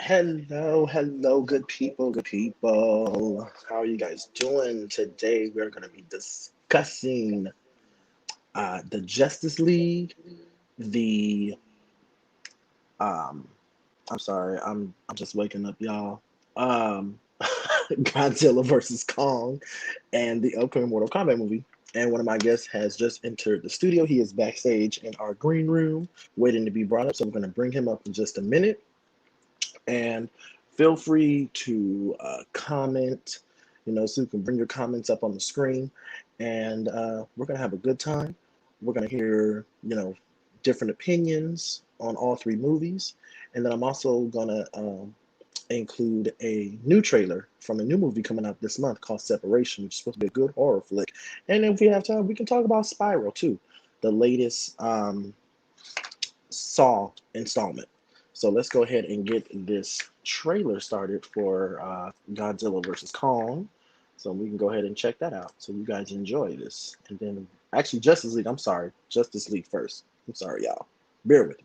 Hello, hello, good people, good people. How are you guys doing? Today we're going to be discussing the Justice League, the um I'm sorry, I'm just waking up, y'all. Um Godzilla versus Kong and the upcoming Mortal Kombat movie. And one of my guests has just entered the studio. He is backstage in our green room waiting to be brought up. So we're going to bring him up in just a minute. And feel free to comment, so you can bring your comments up on the screen. And we're going to have a good time. We're going to hear, different opinions on all three movies. And then I'm also going to include a new trailer from a new movie coming out this month called Separation, which is supposed to be a good horror flick. And if we have time, we can talk about Spiral too, the latest Saw installment. So let's go ahead and get this trailer started for Godzilla vs Kong. So we can go ahead and check that out. So you guys enjoy this. And then actually Justice League, I'm sorry. Justice League first. I'm sorry, y'all. Bear with me.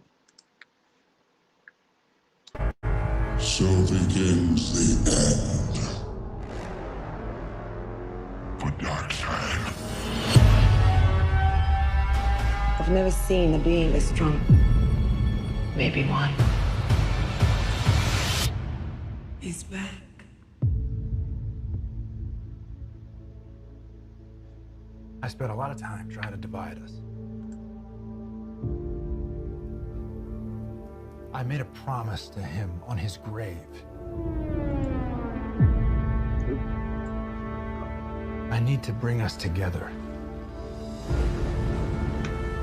So begins the end for Darkseid. I've never seen a being this strong. Maybe one. He's back. I spent a lot of time trying to divide us. I made a promise to him on his grave. I need to bring us together.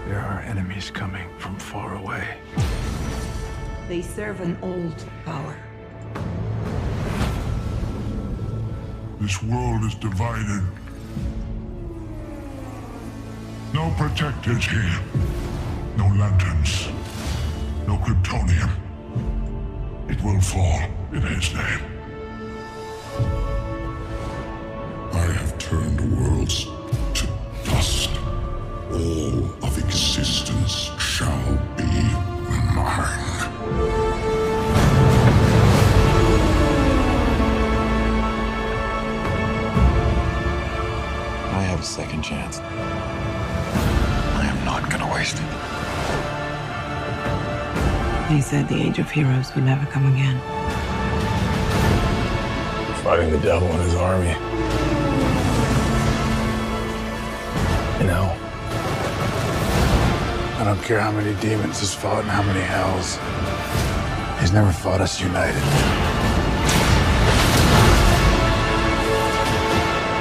There are enemies coming from far away. They serve an old power. This world is divided. No protectors here. No lanterns. No Kryptonium. It will fall in his name. I have turned worlds to dust. All of existence shall be mine. I have a second chance. I am not gonna waste it. They said the age of heroes would never come again. Fighting the devil and his army. You know, I don't care how many demons he's fought and how many hells. He's never fought us united.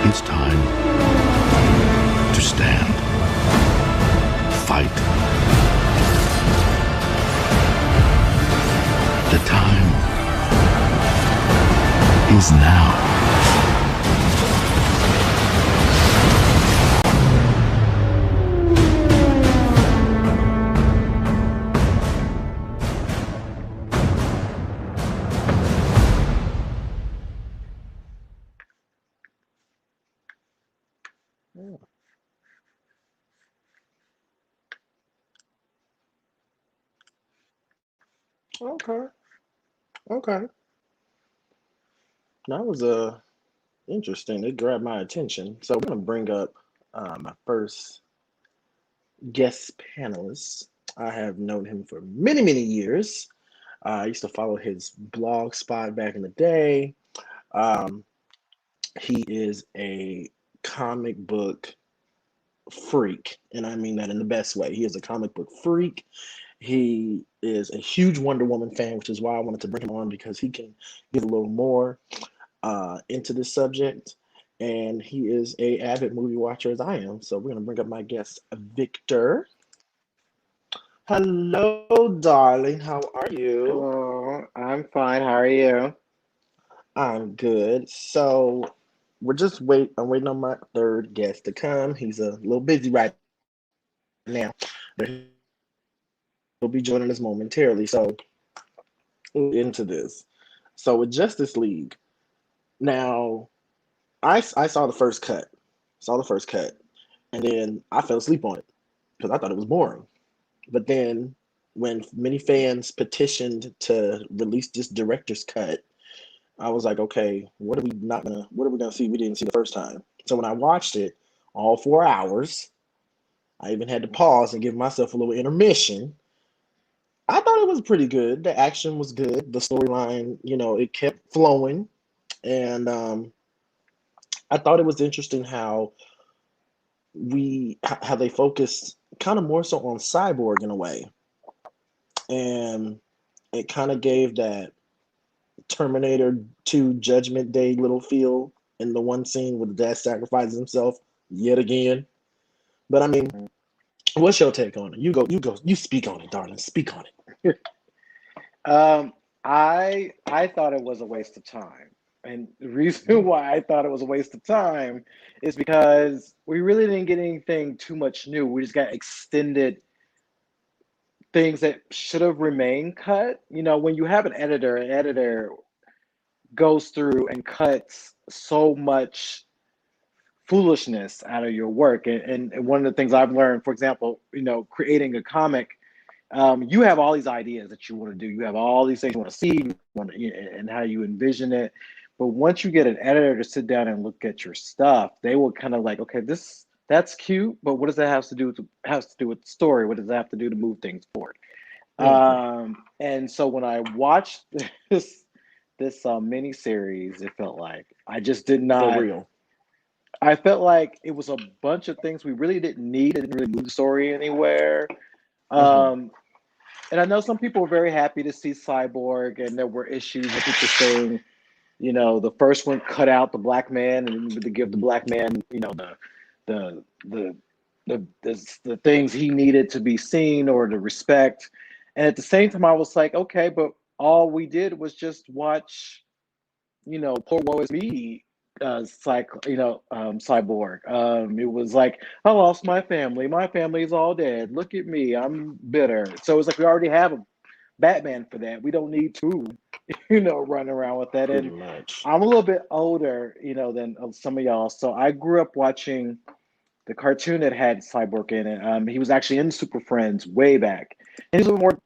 It's time to stand, fight. The time is now. Yeah. Okay. Okay. That was interesting. It grabbed my attention. So we're gonna bring up my first guest panelist. I have known him for many, many years. I used to follow his blog spot back in the day. Um, he is a comic book freak, and I mean that in the best way. He is a comic book freak. He is a huge Wonder Woman fan, which is why I wanted to bring him on because he can give a little more into this subject. And he is a avid movie watcher as I am. So we're gonna bring up my guest, Victor. Hello, darling. How are you? Hello, I'm fine. How are you? I'm good. So I'm waiting on my third guest to come. He's a little busy right now, but he'll be joining us momentarily. So into this. So with Justice League, now I saw the first cut. Saw the first cut. And then I fell asleep on it because I thought it was boring. But then when many fans petitioned to release this director's cut, I was like, okay, what are we gonna see we didn't see the first time? So when I watched it, all 4 hours, I even had to pause and give myself a little intermission. I thought it was pretty good. The action was good. The storyline, it kept flowing, and I thought it was interesting how they focused kind of more so on Cyborg in a way, and it kind of gave that Terminator 2 Judgment Day little feel in the one scene where the dad sacrifices himself yet again. But I mean, what's your take on it? You speak on it, darling. Speak on it. Um, I thought it was a waste of time. And the reason why I thought it was a waste of time is because we really didn't get anything too much new. We just got extended things that should have remained cut. When you have an editor goes through and cuts so much foolishness out of your work. And one of the things I've learned, for example, creating a comic, you have all these ideas that you want to do. You have all these things you want to see, and how you envision it. But once you get an editor to sit down and look at your stuff, they will kind of like, okay, that's cute, but what does that has to do with the story? What does that have to do to move things forward? Mhm. And so when I watched this mini series, it felt like I just did For not. real. I felt like it was a bunch of things we really didn't need. It didn't really move the story anywhere. Hmm. Um, and I know some people were very happy to see Cyborg, and there were issues with people saying, the first one cut out the black man and to give the black man, the the the things he needed to be seen or to respect. And at the same time, I was like, okay, but all we did was just watch, poor woe is me, cyborg. It was like, I lost my family. My family's all dead. Look at me. I'm bitter. So it's like we already have a Batman for that. We don't need to, run around with that. Pretty And much. I'm a little bit older, than some of y'all. So I grew up watching the cartoon that had Cyborg in it. He was actually in Super Friends way back. And he's a little more,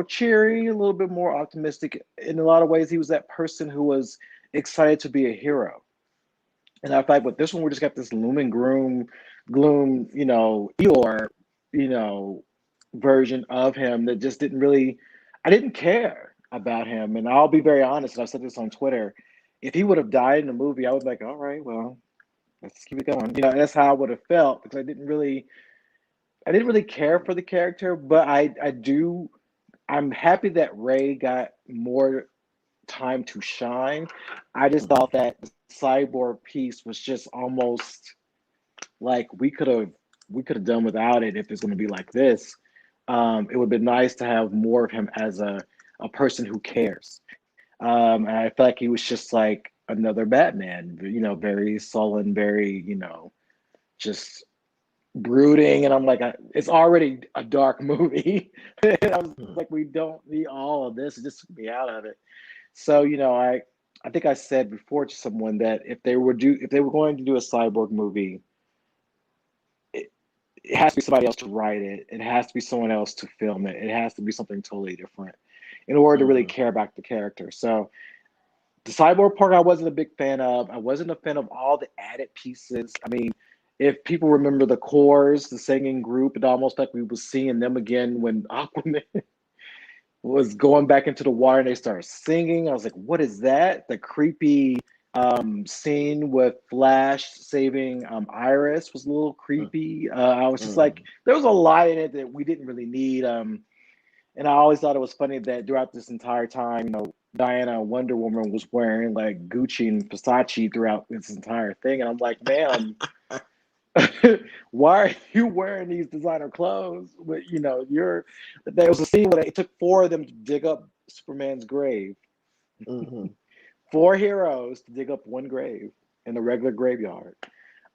cheery, a little bit more optimistic. In a lot of ways, he was that person who was excited to be a hero. And I thought, with this one, we just got this gloom, Eeyore, you know, version of him that just didn't really, I didn't care about him. And I'll be very honest, and I said this on Twitter. If he would have died in the movie, I would be like, all right, well, let's keep it going. That's how I would have felt because I didn't really care for the character, but I'm happy that Ray got more time to shine. I just Hmm. thought that the cyborg piece was just almost like we could have done without it if it's going to be like this. It would have been nice to have more of him as a person who cares. And I feel like he was just like another Batman, very sullen, very, just brooding. And I'm like, it's already a dark movie. And I was like, we don't need all of this. It just took me out of it. So, I think I said before to someone that if they were going to do a cyborg movie, it, it has to be somebody else to write it. It has to be someone else to film it. It has to be something totally different in order to really Hmm. care about the character. So the cyborg part, I wasn't a big fan of. I wasn't a fan of all the added pieces. I mean, if people remember the Chorus, the singing group, it almost like we were seeing them again when Aquaman was going back into the water and they started singing. I was like, what is that? The creepy scene with Flash saving Iris was a little creepy. I was just like, Hmm. there was a lot in it that we didn't really need. And I always thought it was funny that throughout this entire time, Diana Wonder Woman was wearing like Gucci and Versace throughout this entire thing. And I'm like, ma'am, why are you wearing these designer clothes? But there was a scene where it took four of them to dig up Superman's grave. Hmm. Four heroes to dig up one grave in a regular graveyard.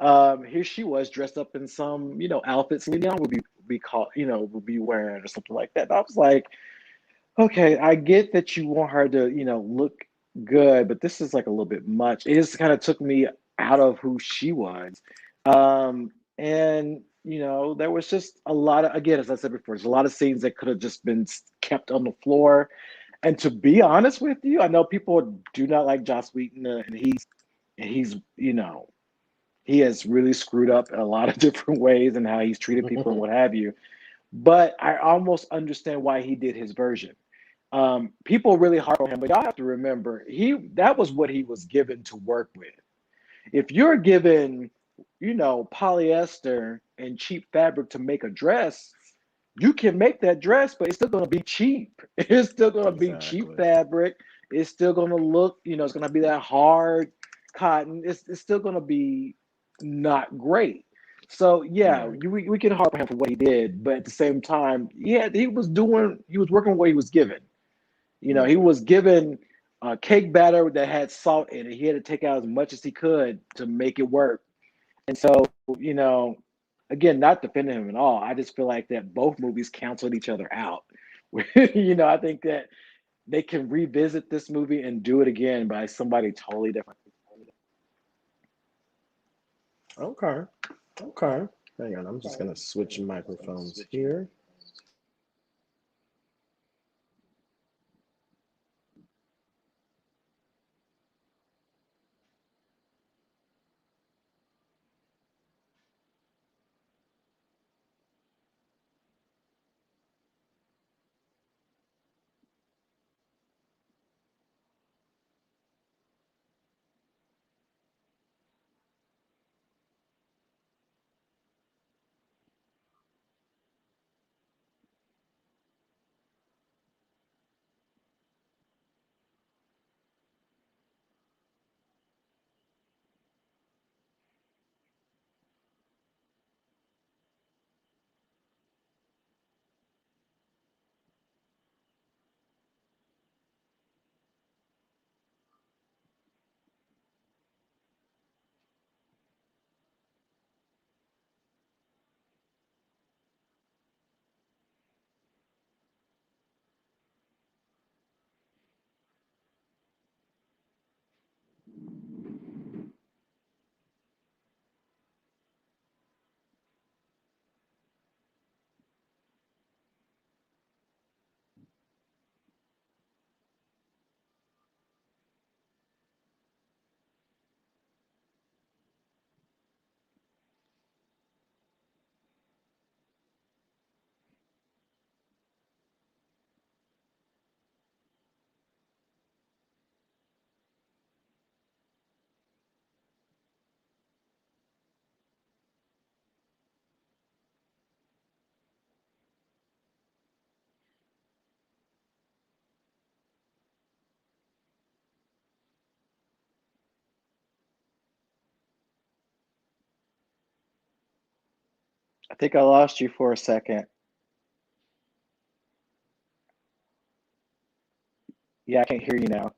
Here she was dressed up in some, outfits Celine Dion would be called, would be wearing or something like that. And I was like, okay, I get that you want her to, look good, but this is like a little bit much. It just kind of took me out of who she was. And there was just a lot of, again, as I said before, there's a lot of scenes that could have just been kept on the floor. And to be honest with you, I know people do not like Joss Whedon, and he's he has really screwed up in a lot of different ways and how he's treated people and what have you. But I almost understand why he did his version. People really harp on him, but y'all have to remember that was what he was given to work with. If you're given, polyester and cheap fabric to make a dress, you can make that dress, but it's still going to be cheap. It's still going to be cheap Exactly. fabric. It's still going to look, it's going to be that hard cotton. It's still going to be not great. So yeah, Right. we can harp on him for what he did, but at the same time, yeah, he was working with what he was given. He Right. was given cake batter that had salt in it. He had to take out as much as he could to make it work. And so, you know, again, not defending him at all. I just feel like that both movies canceled each other out. I think that they can revisit this movie and do it again by somebody totally different. Okay. Okay. Hang on. I'm just gonna switch microphones here. I think I lost you for a second. Yeah, I can't hear you now.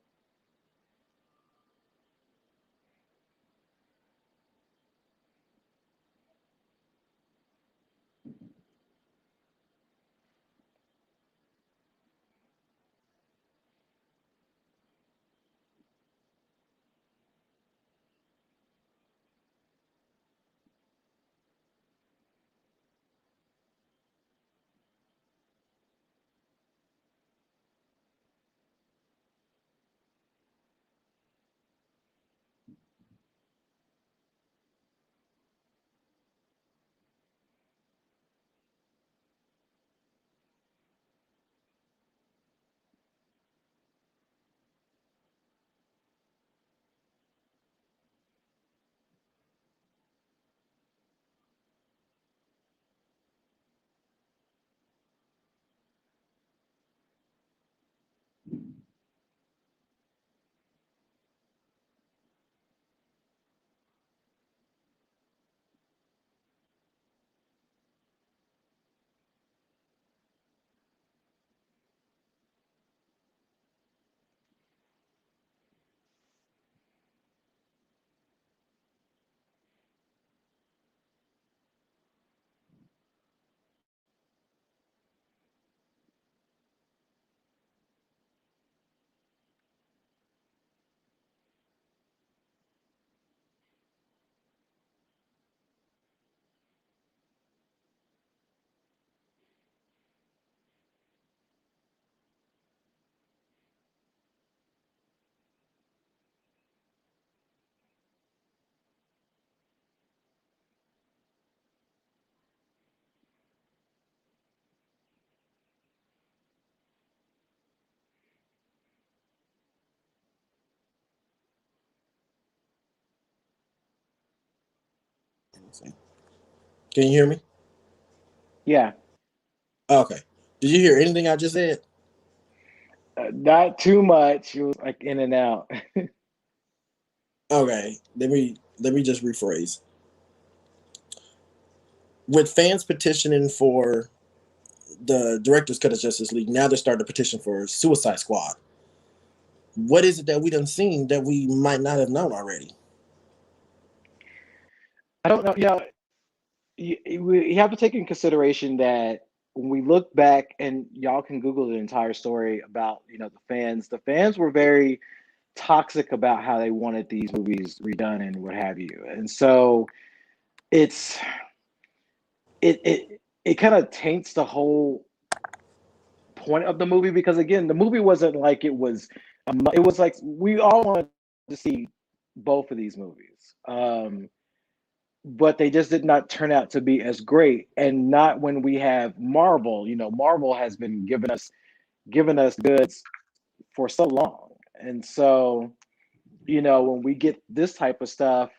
Let's see. Can you hear me? Yeah, Okay. Did you hear anything I just said? not too much. It was like in and out. Okay. Let me just rephrase. With fans petitioning for the director's cut of Justice League, now they're starting to petition for Suicide Squad. What is it that we done seen that we might not have known already? I don't know. We have to take in consideration that when we look back, and y'all can Google the entire story about the fans were very toxic about how they wanted these movies redone and what have you, and so it's it kind of taints the whole point of the movie because again, the movie wasn't like it was like we all wanted to see both of these movies. But they just did not turn out to be as great. And not when we have Marvel. Marvel has been giving us goods for so long. And so, when we get this type of stuff,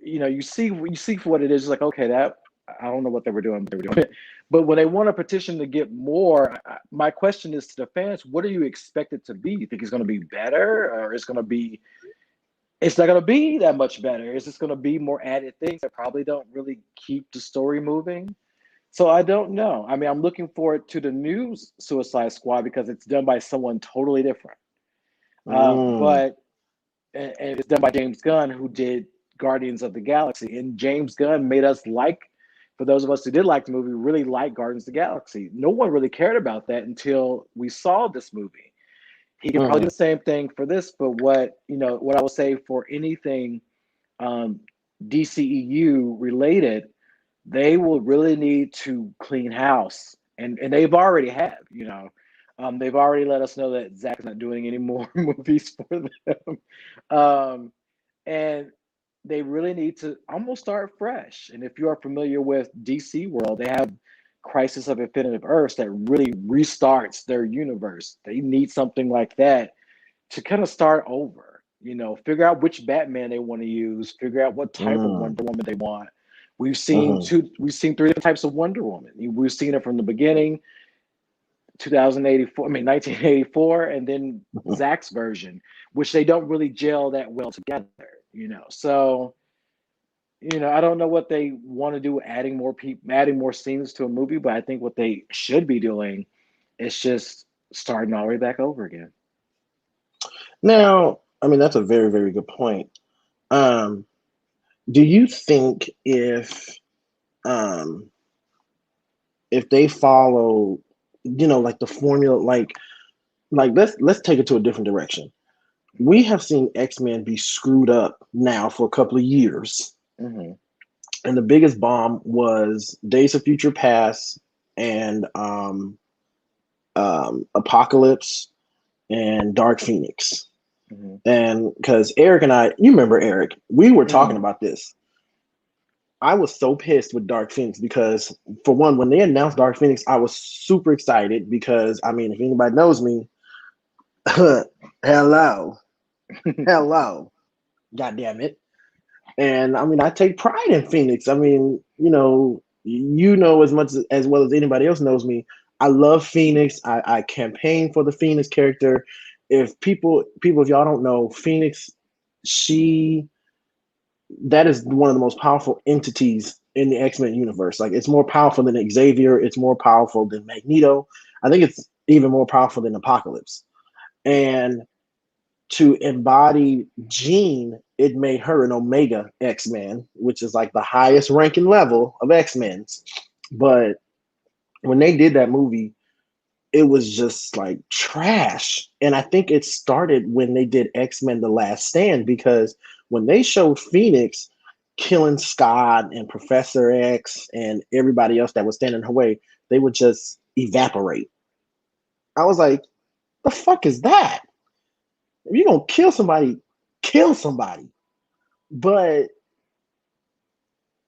you see for what it is, like, okay, that I don't know what they were doing, but they were doing it. But when they want a petition to get more, my question is to the fans, what do you expect it to be? You think it's going to be better, or it's not going to be that much better? Is this going to be more added things that probably don't really keep the story moving? So I don't know. I mean, I'm looking forward to the new Suicide Squad because it's done by someone totally different. Mm. But and it's done by James Gunn, who did Guardians of the Galaxy. And James Gunn made us for those of us who did like the movie, really like Guardians of the Galaxy. No one really cared about that until we saw this movie. He can probably do the same thing for this, but what I will say for anything DCEU related, they will really need to clean house, and they've already they've already let us know that Zach's not doing any more movies for them, and they really need to almost start fresh. And if you are familiar with DC World, they have Crisis of Infinite Earths that really restarts their universe. They need something like that to kind of start over, figure out which Batman they want to use, figure out what type of Mm. Wonder Woman they want. We've seen Mm-hmm. three different types of Wonder Woman. We've seen it from the beginning, 1984, and then Zach's version, which they don't really gel that well together, So, I don't know what they want to do, adding more people, adding more scenes to a movie, but I think what they should be doing is just starting all the way back over again. Now, I mean, that's a very, very good point. Um, do you think um, if they follow, like the formula, like let's take it to a different direction. We have seen X-Men be screwed up now for a couple of years, Mm-hmm. and the biggest bomb was Days of Future Past and Apocalypse and Dark Phoenix. Mm-hmm. And because Eric and I, you remember Eric, we were talking Mm-hmm. about this. I was so pissed with Dark Phoenix because, for one, when they announced Dark Phoenix, I was super excited because, I mean, if anybody knows me, hello, God damn it. And I mean, I take pride in Phoenix. I mean, as much as well as anybody else knows me, I love Phoenix. I campaign for the Phoenix character. If if y'all don't know, Phoenix, that is one of the most powerful entities in the X-Men universe. Like, it's more powerful than Xavier. It's more powerful than Magneto. I think it's even more powerful than Apocalypse. And to embody Jean, it made her an Omega X-Men, which is like the highest ranking level of X-Men. But when they did that movie, it was just like trash. And I think it started when they did X-Men The Last Stand, because when they showed Phoenix killing Scott and Professor X and everybody else that was standing in her way, they would just evaporate. I was like, the fuck is that? If you're gonna kill somebody, kill somebody. But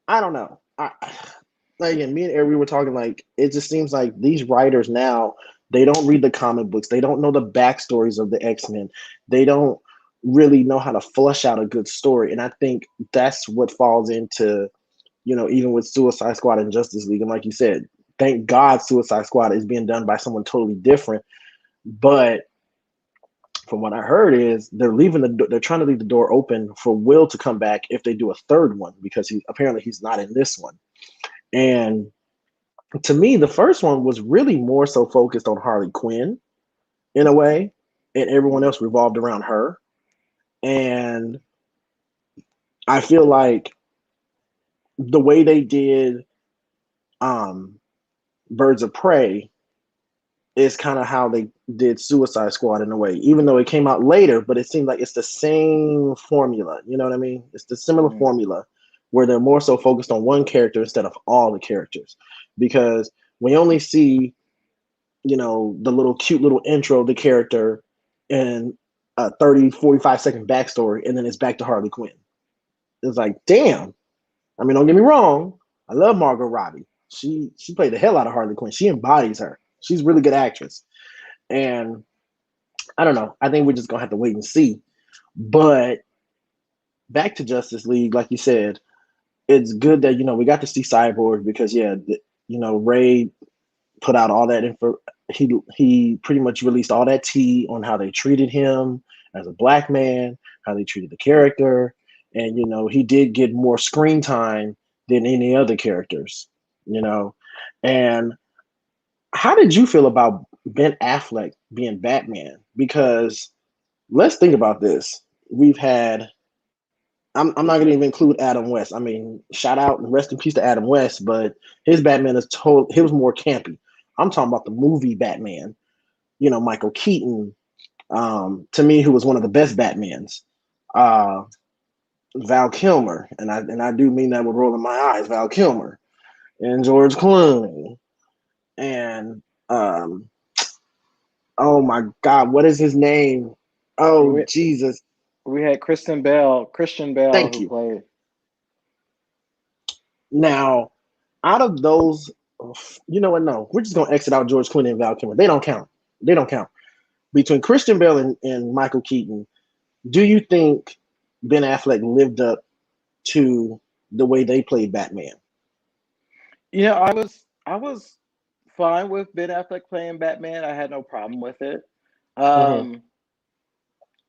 I don't know. Like, again, me and Eric, we were talking, like, it just seems like these writers now, they don't read the comic books. They don't know the backstories of the X-Men. They don't really know how to flush out a good story. And I think that's what falls into even with Suicide Squad and Justice League. And like you said, thank God Suicide Squad is being done by someone totally different. But from what I heard is they're trying to leave the door open for Will to come back if they do a third one, because he's not in this one. And to me, the first one was really more so focused on Harley Quinn in a way, and everyone else revolved around her. And I feel like the way they did um, Birds of Prey is kind of how they did Suicide Squad in a way, even though it came out later, but it seemed like it's the same formula. You know what I mean? It's the similar formula where they're more so focused on one character instead of all the characters. Because we only see, the little cute little intro of the character and a 30-45 second backstory, and then it's back to Harley Quinn. It's like, damn. I mean, don't get me wrong. I love Margot Robbie. She played the hell out of Harley Quinn. She embodies her. She's a really good actress. And I don't know. I think we're just gonna have to wait and see. But back to Justice League, like you said, it's good that we got to see Cyborg because Ray put out all that info. He pretty much released all that tea on how they treated him as a black man, how they treated the character, and he did get more screen time than any other characters. And how did you feel about Ben Affleck being Batman? Because let's think about this. We've had. I'm not going to even include Adam West. I mean, shout out and rest in peace to Adam West, but his Batman he was more campy. I'm talking about the movie Batman. Michael Keaton, to me, who was one of the best Batmans. Val Kilmer, and I do mean that with rolling my eyes. Val Kilmer and George Clooney, and oh my God, what is his name? Oh Jesus! We had Christian Bale Thank who you. played. Now, out of those, you know what? No, we're just gonna exit out George Clooney and Val Kilmer. They don't count. They don't count. Between Christian Bale and Michael Keaton, do you think Ben Affleck lived up to the way they played Batman? I was fine with Ben Affleck playing Batman. I had no problem with it. Mm-hmm.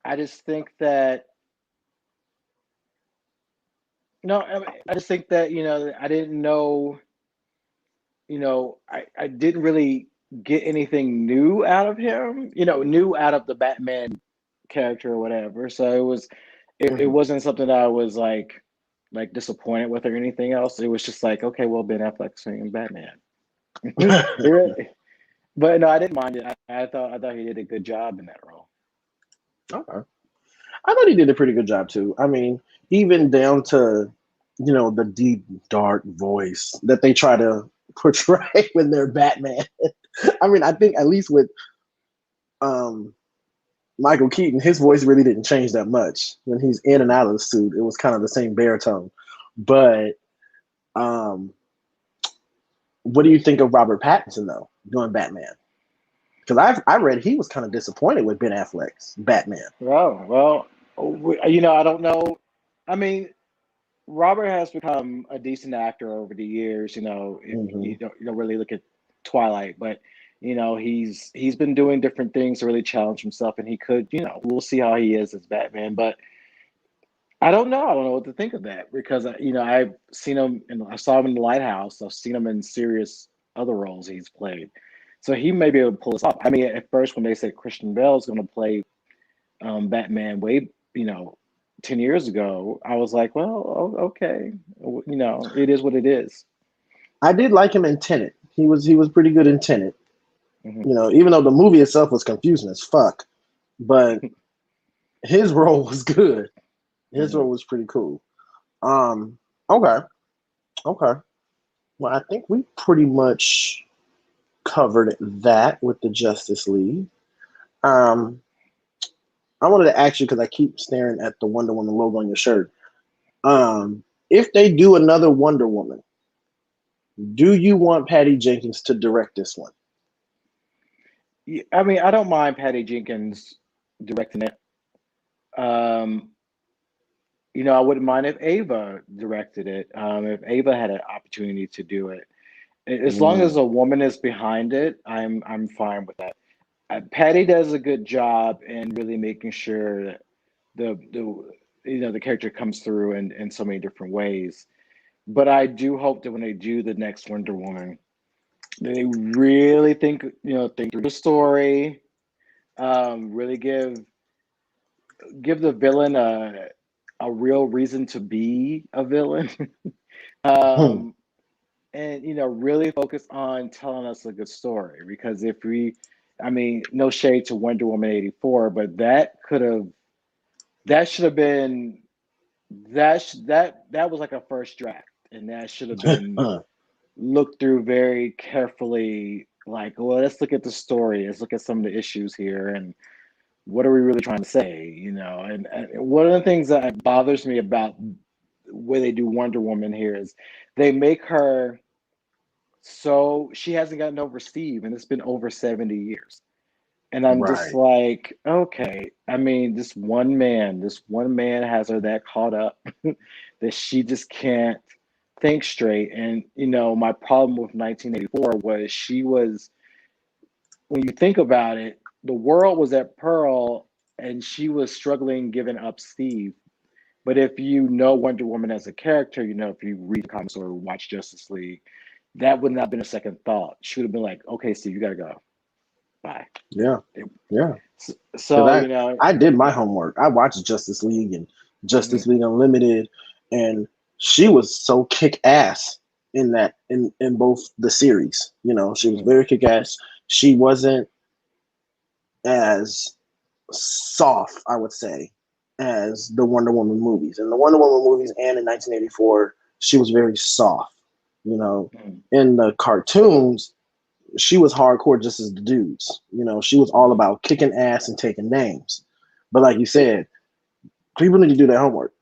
I just think that no, I just think that I didn't know. I didn't really get anything new out of him. New out of the Batman character or whatever. So it Mm-hmm. wasn't something that I was like disappointed with or anything else. It was just like, okay, well, Ben Affleck's singing Batman. But no, I didn't mind it. I thought he did a good job in that role. Okay. I thought he did a pretty good job too. I mean, even down to the deep dark voice that they try to portray when they're Batman. I mean, I think at least with um, Michael Keaton, his voice really didn't change that much when he's in and out of the suit. It was kind of the same baritone. But um, what do you think of Robert Pattinson though doing Batman? Because I read he was kind of disappointed with Ben Affleck's Batman. Well, I don't know. I mean, Robert has become a decent actor over the years. If Mm-hmm. you don't really look at Twilight, but he's been doing different things to really challenge himself, and he could. We'll see how he is as Batman, but I don't know. I don't know what to think of that because I've seen him and I saw him in The Lighthouse. I've seen him in serious other roles he's played, so he may be able to pull this off. I mean, at first when they said Christian Bale is going to play Batman way 10 years ago, I was like, well, okay, it is what it is. I did like him in Tenet. He was pretty good in Tenet. Mhm. Even though the movie itself was confusing as fuck, but his role was good. His role Mhm. was pretty cool. Um, okay, okay. Well, I think we pretty much covered that with the Justice League. Um, I wanted to ask you because I keep staring at the Wonder Woman logo on your shirt. If they do another Wonder Woman, do you want Patty Jenkins to direct this one? I mean, I don't mind Patty Jenkins directing it. Um, I wouldn't mind if Ava directed it. If Ava had an opportunity to do it, as long as Mm, a woman is behind it, I'm fine with that. Patty does a good job in really making sure that the character comes through in so many different ways. But I do hope that when they do the next Wonder Woman, they really think through the story, really give the villain a real reason to be a villain. hmm, um, and really focus on telling us a good story, because if we I mean, no shade to Wonder Woman 84, but that should have been that was like a first draft, and that should have been looked through very carefully. Like, well, let's look at the story, let's look at some of the issues here, and what are we really trying to say, and one of the things that bothers me about the way they do Wonder Woman here is they make her, so she hasn't gotten over Steve, and it's been over 70 years. And I'm just right. like, okay. I mean, this one man has her that caught up that she just can't think straight. And, my problem with 1984 was when you think about it, the world was at Pearl and she was struggling giving up Steve. But if you know Wonder Woman as a character, if you read the comics or watch Justice League, that would not have been a second thought. She would have been like, okay, Steve, you got to go. Bye. Yeah, yeah. Because So, I did my homework. I watched Justice League and Justice mhm, League Unlimited, and she was so kick ass in both the series. She was mhm, very kick ass. She wasn't as soft, I would say, as the Wonder Woman movies. In the Wonder Woman movies and in 1984, she was very soft. mhm, In the cartoons, she was hardcore just as the dudes. She was all mhm. about kicking ass and taking names. But like you said, people need to do their homework.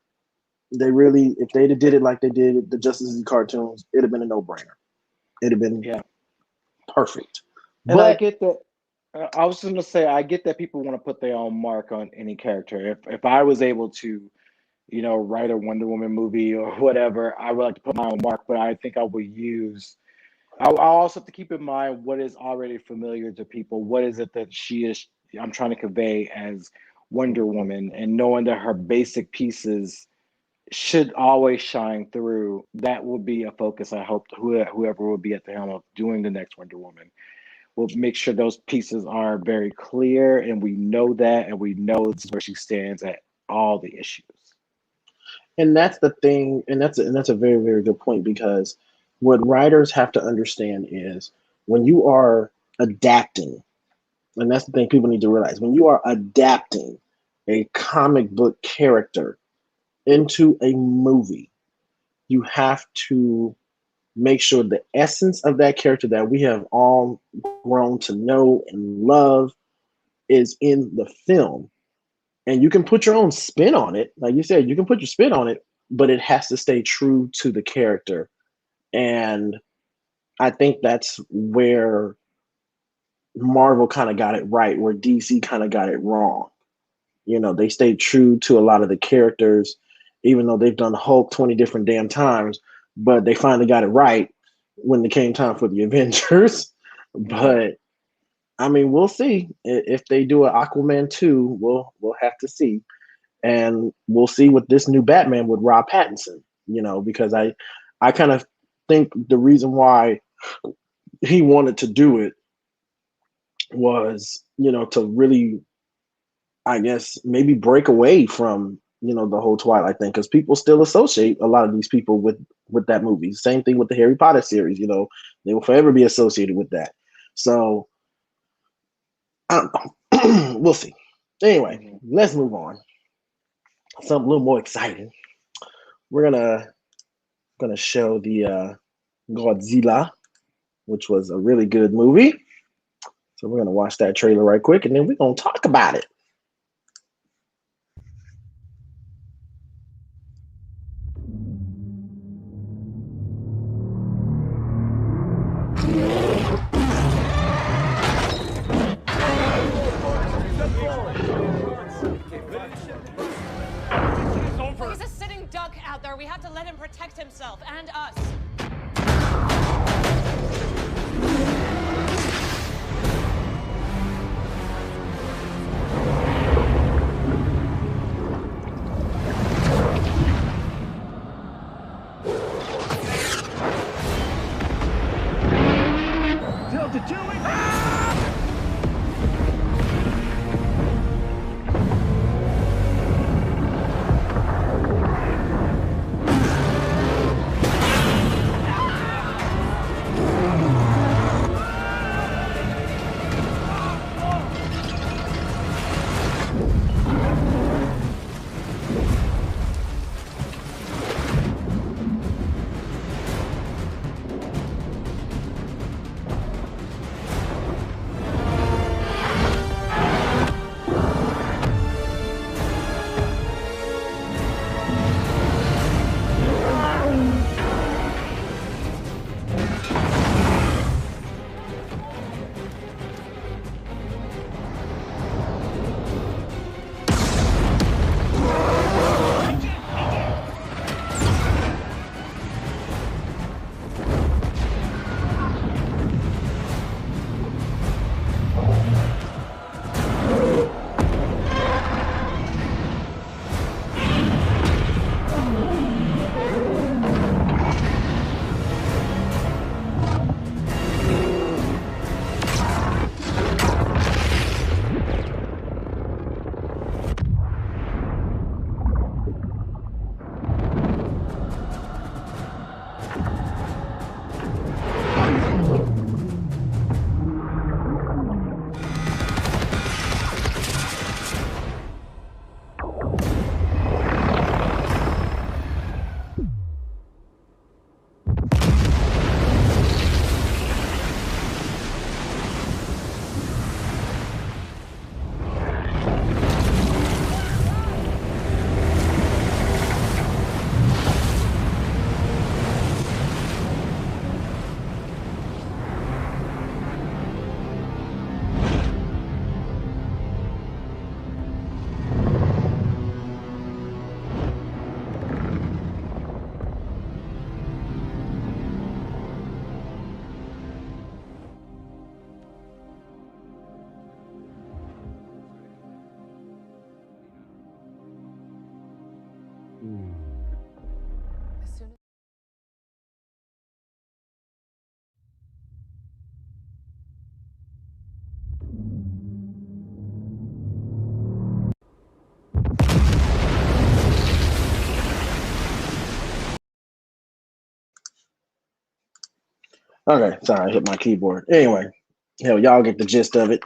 They really, if they did it like they did the Justice League cartoons, it'd have been a no-brainer. It'd have been Yeah. perfect. And I But get that. I was just gonna say, I get that people want to put their own mark on any character. If I was able to, write a Wonder Woman movie or whatever, I would like to put my own mark. But I think I will use. I also have to keep in mind what is already familiar to people. What is it that she is? I'm trying to convey as Wonder Woman, and knowing that her basic pieces should always shine through. That will be a focus. I hope whoever will be at the helm of doing the next Wonder Woman will make sure those pieces are very clear, and we know that, and we know this is where she stands at all the issues. and that's the thing, and that's a very very good point because what writers have to understand is when you are adapting, and that's the thing people need to realize when you are adapting a comic book character into a movie, you have to make sure the essence of that character that we have all grown to know and love is in the film. And you can put your own spin on it. Like you said, you can put your spin on it, but it has to stay true to the character. And I think that's where Marvel kind of got it right, where DC kind of got it wrong. They stayed true to a lot of the characters, even though they've done Hulk 20 different damn times, but they finally got it right when it came time for the Avengers. Mhm. But I mean, we'll see if they do an Aquaman 2. We'll have to see, and we'll see with this new Batman with Rob Pattinson. Because I kind of think the reason why he wanted to do it was to really, I guess, maybe break away from the whole Twilight thing, because people still associate a lot of these people with that movie. Same thing with the Harry Potter series. They will forever be associated with that. So I don't know. We'll see. Anyway, Mhm. let's move on. Something a little more exciting. We're gonna show the Godzilla, which was a really good movie. So we're gonna watch that trailer right quick, and then we're gonna talk about it. He's a citizen. let him protect himself and us. Delta 2 and... Okay, sorry, I hit my keyboard. Anyway, hell, y'all get the gist of it.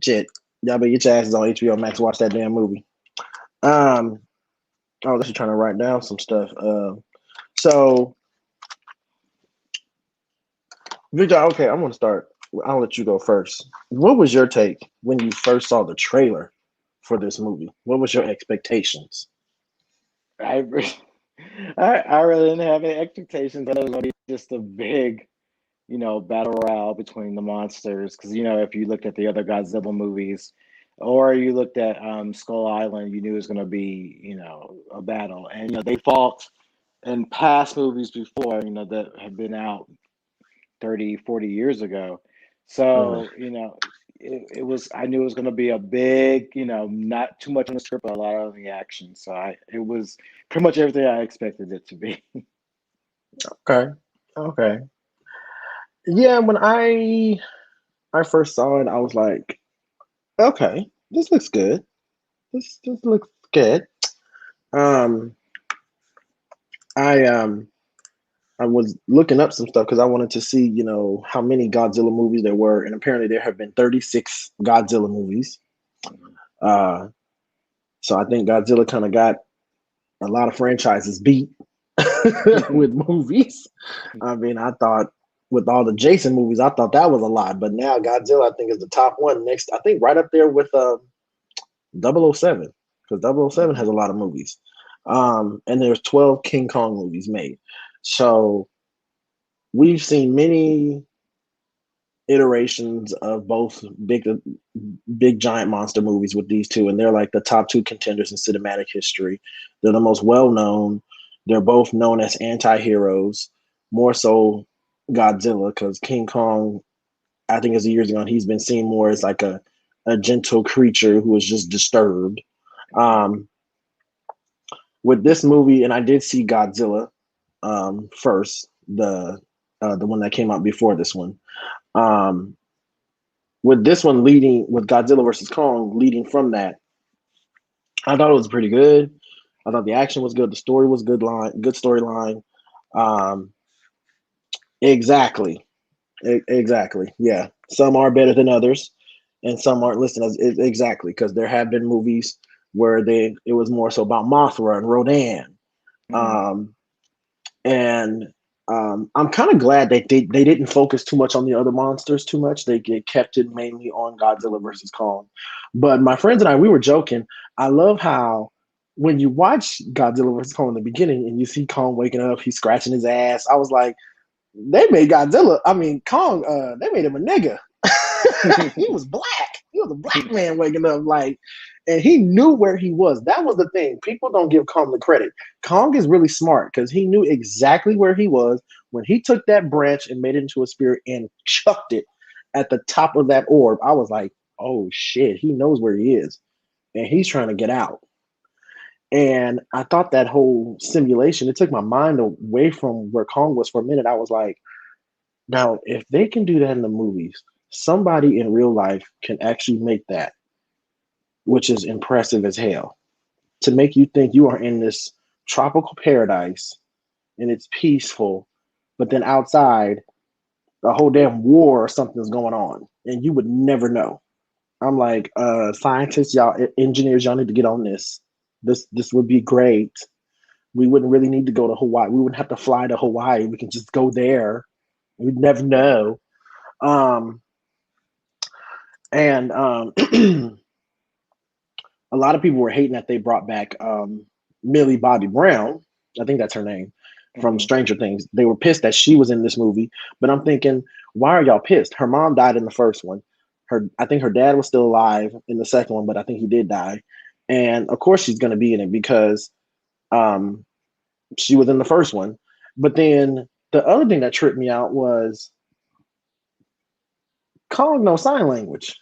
Shit, y'all better get your asses on HBO Max, watch that damn movie. I was actually trying to write down some stuff. So Victor, okay, I'm gonna start. I'll let you go first. What was your take when you first saw the trailer for this movie? What was your expectations? I, I really didn't have any expectations. I thought it was going to be just a big, battle royale between the monsters. Because, if you looked at the other Godzilla movies or you looked at Skull Island, you knew it was going to be, a battle. And, they fought in past movies before, that have been out 30, 40 years ago. Mm. So, it was, I knew it was going to be a big, not too much on the script, but a lot of the action. So it was pretty much everything I expected it to be. Okay, okay, yeah. When I first saw it, I was like, okay, this looks good. This looks good. Um, I I was looking up some stuff because I wanted to see, how many Godzilla movies there were, and apparently there have been 36 Godzilla movies. Uh, so I think Godzilla kind of got a lot of franchises beat with movies. I mean, I thought with all the Jason movies, I thought that was a lot, but now Godzilla, I think, is the top one. Next, I think right up there with 007, because 007 has a lot of movies. And there's 12 King Kong movies made. So we've seen many iterations of both big giant monster movies with these two, and they're like the top two contenders in cinematic history. They're the most well known. They're both known as anti-heroes, more so Godzilla, because King Kong, I think as the years gone, he's been seen more as like a gentle creature who is just disturbed. Um, with this movie, and I did see Godzilla first, the one that came out before this one. Um, with this one leading with Godzilla versus Kong leading from that, I thought it was pretty good. I thought the action was good, the story was good storyline. Um, exactly, exactly, yeah. Some are better than others, and some aren't listed as exactly because there have been movies where it was more so about Mothra and Rodan. Um, and I'm kind of glad that they didn't focus too much on the other monsters too much. They kept it mainly on Godzilla versus Kong. But my friends and I, we were joking. I love how when you watch Godzilla versus Kong in the beginning and you see Kong waking up, he's scratching his ass. I was like, they made Godzilla. I mean, Kong. They made him a nigga. He was black. He was a black man waking up like, and he knew where he was. That was the thing. People don't give Kong the credit. Kong is really smart because he knew exactly where he was when he took that branch and made it into a spear and chucked it at the top of that orb. I was like, oh shit, he knows where he is, and he's trying to get out. And I thought that whole simulation, it took my mind away from where Kong was for a minute. I was like, now, if they can do that in the movies, somebody in real life can actually make that, which is impressive as hell. To make you think you are in this tropical paradise and it's peaceful, but then outside, a whole damn war or something's going on, and you would never know. I'm like, scientists, y'all, engineers, y'all need to get on this. This would be great. We wouldn't really need to go to Hawaii. We wouldn't have to fly to Hawaii. We can just go there. We'd never know. And a lot of people were hating that they brought back Millie Bobby Brown. I think that's her name from Stranger Things. They were pissed that she was in this movie, but I'm thinking, why are y'all pissed? Her mom died in the first one. I think her dad was still alive in the second one, but I think he did die. And of course, she's going to be in it because she was in the first one. But then the other thing that tripped me out was Kong no sign language.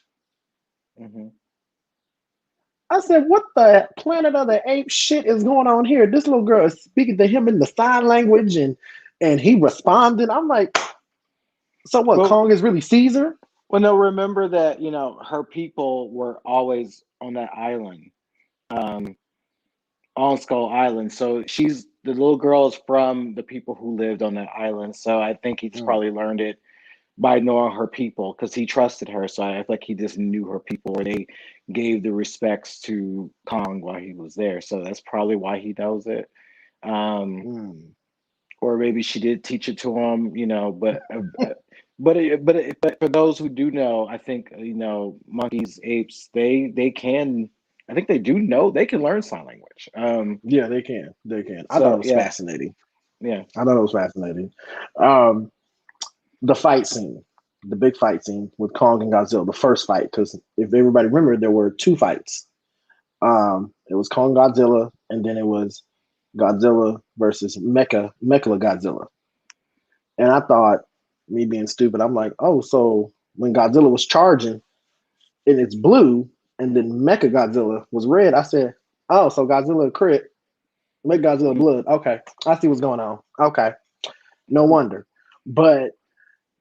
I said, what the Planet of the Apes shit is going on here? This little girl is speaking to him in the sign language and he responded. I'm like, so what, Kong is really Caesar? Well, no, remember that, her people were always on that island, on Skull Island. So the little girl is from the people who lived on that island. So I think he's probably learned it by knowing her people because he trusted her. So I feel like he just knew her people, or they gave the respects to Kong while he was there. So that's probably why he knows it. Or maybe she did teach it to him, but for those who do know, I think, monkeys, apes, they can. I think they do know they can learn sign language. Yeah, they can. I thought it was fascinating. Yeah, I thought it was fascinating. The fight scene, the big fight scene with Kong and Godzilla, the first fight, because if everybody remember, there were two fights. It was Kong Godzilla, and then it was Godzilla versus Mecha Godzilla. And I thought, me being stupid, I'm like, oh, so when Godzilla was charging and it's blue, and then Mecha Godzilla was red, I said, oh, so Godzilla crit, make Godzilla blood. Okay, I see what's going on. Okay, no wonder. But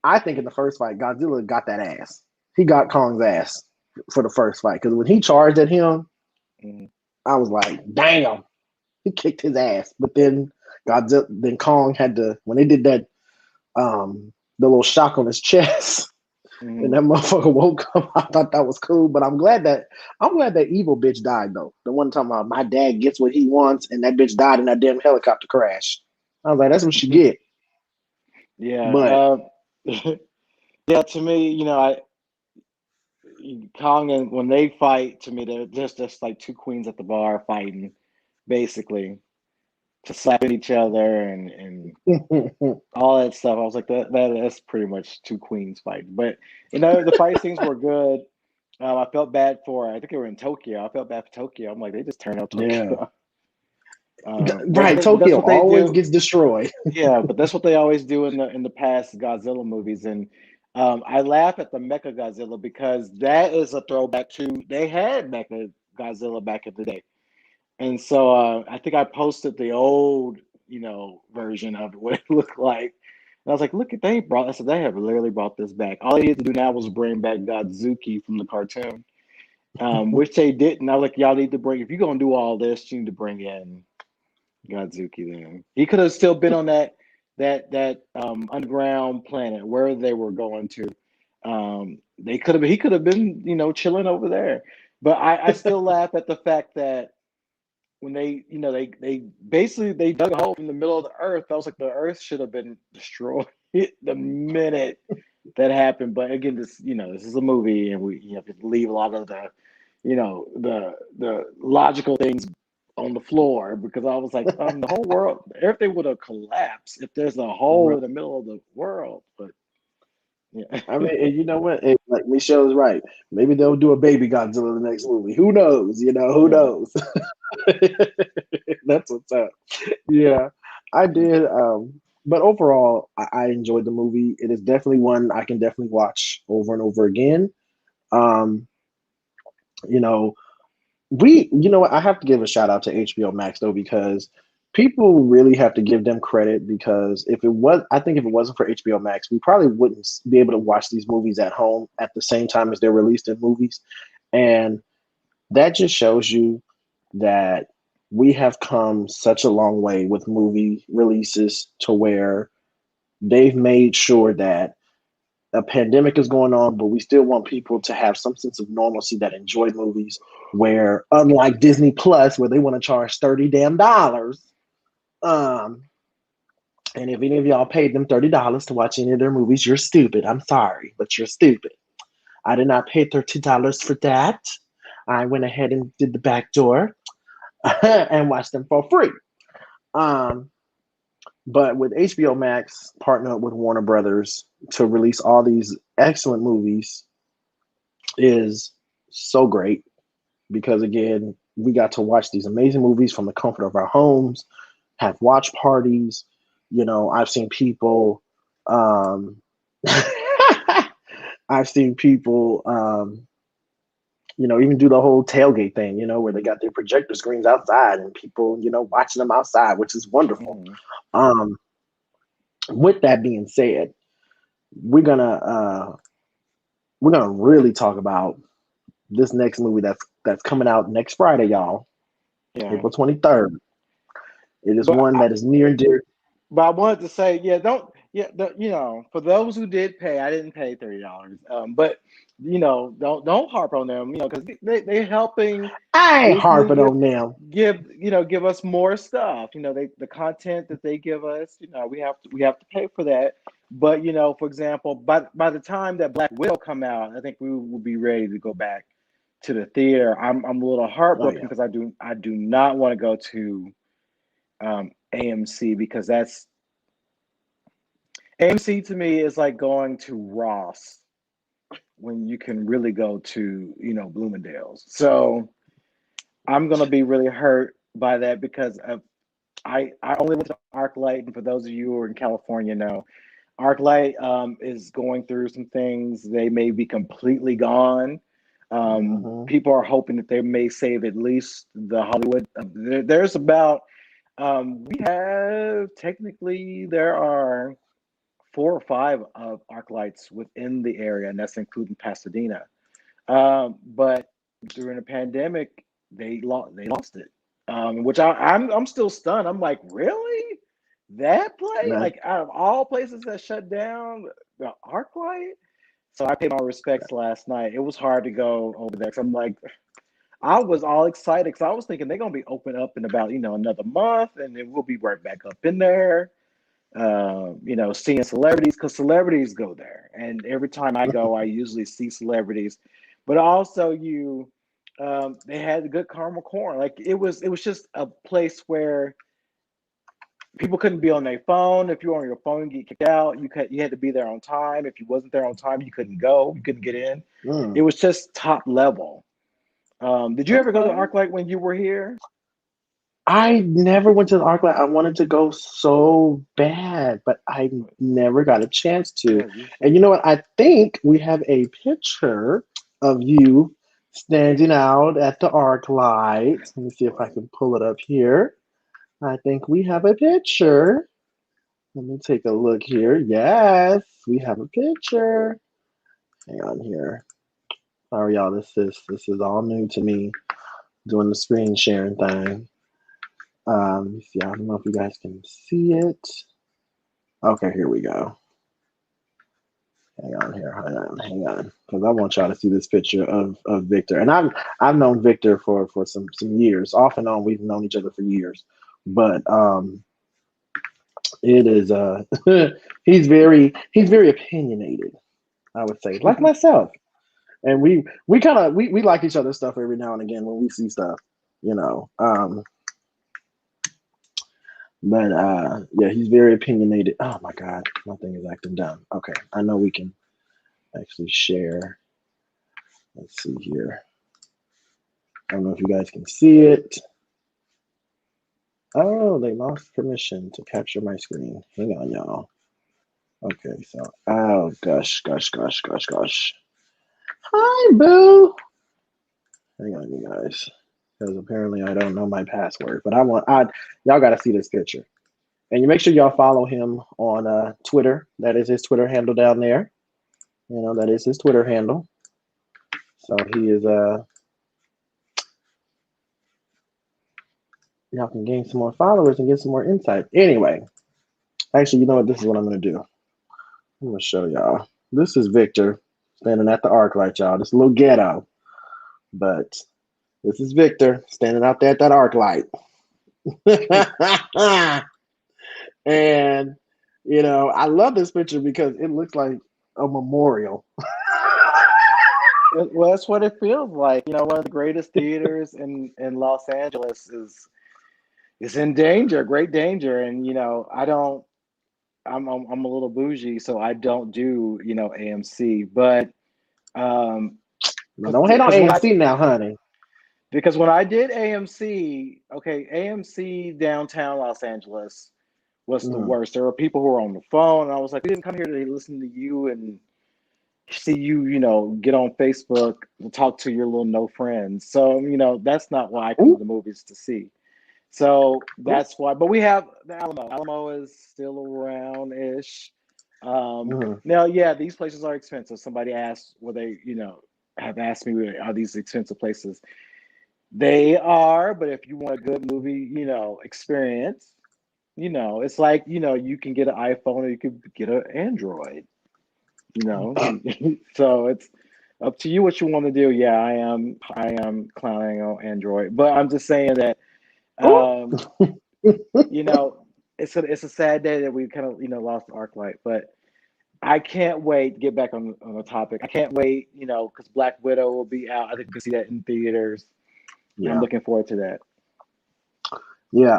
I think in the first fight, Godzilla got that ass. He got Kong's ass for the first fight. Because when he charged at him, I was like, damn, he kicked his ass. But then Kong had to, when they did that, the little shock on his chest, and that motherfucker woke up. I thought that was cool. But I'm glad that evil bitch died though. The one talking about my dad gets what he wants, and that bitch died in that damn helicopter crash. I was like, that's what she get. Yeah. But yeah, to me, Kong and when they fight, to me, they're just like two queens at the bar fighting, basically, to slapping each other and all that stuff. I was like, that's pretty much two queens fighting. But the fight scenes were good. I felt bad I think they were in Tokyo. I felt bad for Tokyo. I'm like, they just turned out Tokyo. Right, But that's Tokyo what they always do. gets destroyed. Yeah, but that's what they always do in the past Godzilla movies. And I laugh at the Mecha Godzilla because that is a throwback to they had Mecha Godzilla back in the day. And so I think I posted the old, version of it, what it looked like. And I was like, look at I said they have literally brought this back. All they needed to do now was bring back Godzuki from the cartoon, which they didn't. I was like, y'all need to bring if you're gonna do all this, you need to bring in Godzuki then. He could have still been on that underground planet where they were going to. He could have been, chilling over there. But I still laugh at the fact that when they basically they dug a hole in the middle of the earth. I was like, the earth should have been destroyed the minute that happened. But again, this is a movie, and we have to leave a lot of the, the logical things on the floor because I was like, the whole world, everything would have collapsed if there's a hole in the middle of the world. But yeah, I mean, and you know what? Like Michelle's right. Maybe they'll do a baby Godzilla in the next movie. Who knows? Who yeah. knows? That's what's up. Yeah, I did. But overall, I enjoyed the movie. It is definitely one I can definitely watch over and over again. Um, you know, I have to give a shout out to HBO Max though, because people really have to give them credit because I think if it wasn't for HBO Max, we probably wouldn't be able to watch these movies at home at the same time as they're released in movies. And that just shows you that we have come such a long way with movie releases to where they've made sure that a pandemic is going on, but we still want people to have some sense of normalcy that enjoy movies. Where, unlike Disney Plus, where they want to charge $30 and if any of y'all paid them $30 to watch any of their movies, you're stupid. I'm sorry, but you're stupid. I did not pay $30 for that. I went ahead and did the back door and watched them for free. Um, but with HBO Max partnered up with Warner Brothers to release all these excellent movies is so great because again, we got to watch these amazing movies from the comfort of our homes, have watch parties. I've seen people I've seen people even do the whole tailgate thing, where they got their projector screens outside and people, watching them outside, which is wonderful. Mhm. Um, with that being said, we're gonna really talk about this next movie that's coming out next Friday, y'all, Yeah. April 23rd. It is But one that is near and dear. But I wanted to say, yeah, don't, yeah, for those who did pay, I didn't pay $30. But don't harp on them, because they helping I ain't Disney harping on them. give us more stuff. The content that they give us, we have to pay for that. But for example, by the time that Black Widow come out, I think we will be ready to go back to the theater. I'm a little Oh heartbroken yeah. because I do not want to go to AMC because that's AMC to me is like going to Ross when you can really go to, Bloomingdale's. So I'm gonna be really hurt by that because I only went to ArcLight, and for those of you who are in California know, ArcLight is going through some things. They may be completely gone. Mhm. People are hoping that they may save at least the Hollywood. There's about we have technically there are 4 or 5 of arc lights within the area, and that's including Pasadena. But during the pandemic, they lost it, which I'm still stunned. I'm like, really? That place, That, like out of all places that shut down, the arc light. So I paid my respects last night. It was hard to go over there. 'Cause I'm like, I was all excited because I was thinking they're gonna be open up in about another month, and then we'll be right back up in there seeing celebrities because celebrities go there. And every time I go, I usually see celebrities. But also, they had the good caramel corn. Like it was just a place where people couldn't be on their phone. If you were on your phone, you get kicked out. You had to be there on time. If you wasn't there on time, you couldn't go. You couldn't get in. It mm, was just top level. Did you ever go to okay. ArcLight when you were here? I never went to the ArcLight. I wanted to go so bad, but I never got a chance to. Yeah, you And you should. know what? I think we have a picture of you standing out at the ArcLight. Let me see if I can pull it up here. I think we have a picture. Let me take a look here. Yes, we have a picture. Hang on here. Sorry, y'all. This is all new to me doing the screen sharing thing. Let me see. I don't know if you guys can see it. Okay, here we go. Hang on here. Hang on. Because I want y'all to see this picture of Victor. And I've known Victor for some years. Off and on, we've known each other for years. But it is he's very opinionated, I would say. Like myself. And we kind of we like each other's stuff every now and again when we see stuff, you know. But yeah, he's very opinionated. Oh my God, my thing is acting dumb. Okay, I know we can actually share. Let's see here. I don't know if you guys can see it. Oh, they lost permission to capture my screen. Hang on, y'all. Okay, so oh gosh. Hi, boo. Hang on, you guys, because apparently I don't know my password. But y'all got to see this picture. And you make sure y'all follow him on Twitter. That is his Twitter handle down there. You know, that is his Twitter handle. So he is y'all can gain some more followers and get some more insight. Anyway, actually, you know what? This is what I'm gonna do. I'm gonna show y'all. This is Victor standing at the arc light, y'all. This a little ghetto, but this is Victor standing out there at that arc light. And you know, I love this picture because it looks like a memorial. Well, that's what it feels like. You know, one of the greatest theaters in Los Angeles is in danger, great danger. And you know, I'm a little bougie, so I don't do AMC, but Don't hate on because when I AMC now, honey. because when I did AMC, okay, AMC downtown Los Angeles was the Mm. worst. There were people who were on the phone, and I was like, we didn't come here to listen to you and see you, get on Facebook and talk to your little no friends. So, that's not why I come to the movies to see. So that's why. But we have the Alamo. Alamo is still around ish. Now, yeah, these places are expensive. Somebody asked, will they, have asked me, are these expensive places? They are, but if you want a good movie, experience, it's like, you can get an iPhone or you could get an Android, so it's up to you what you want to do. Yeah, I am clowning on Android, but I'm just saying that, it's a sad day that we kind of, lost ArcLight, but I can't wait to get back on the topic. I can't wait, because Black Widow will be out. I think we can see that in theaters. Yeah. I'm looking forward to that. Yeah,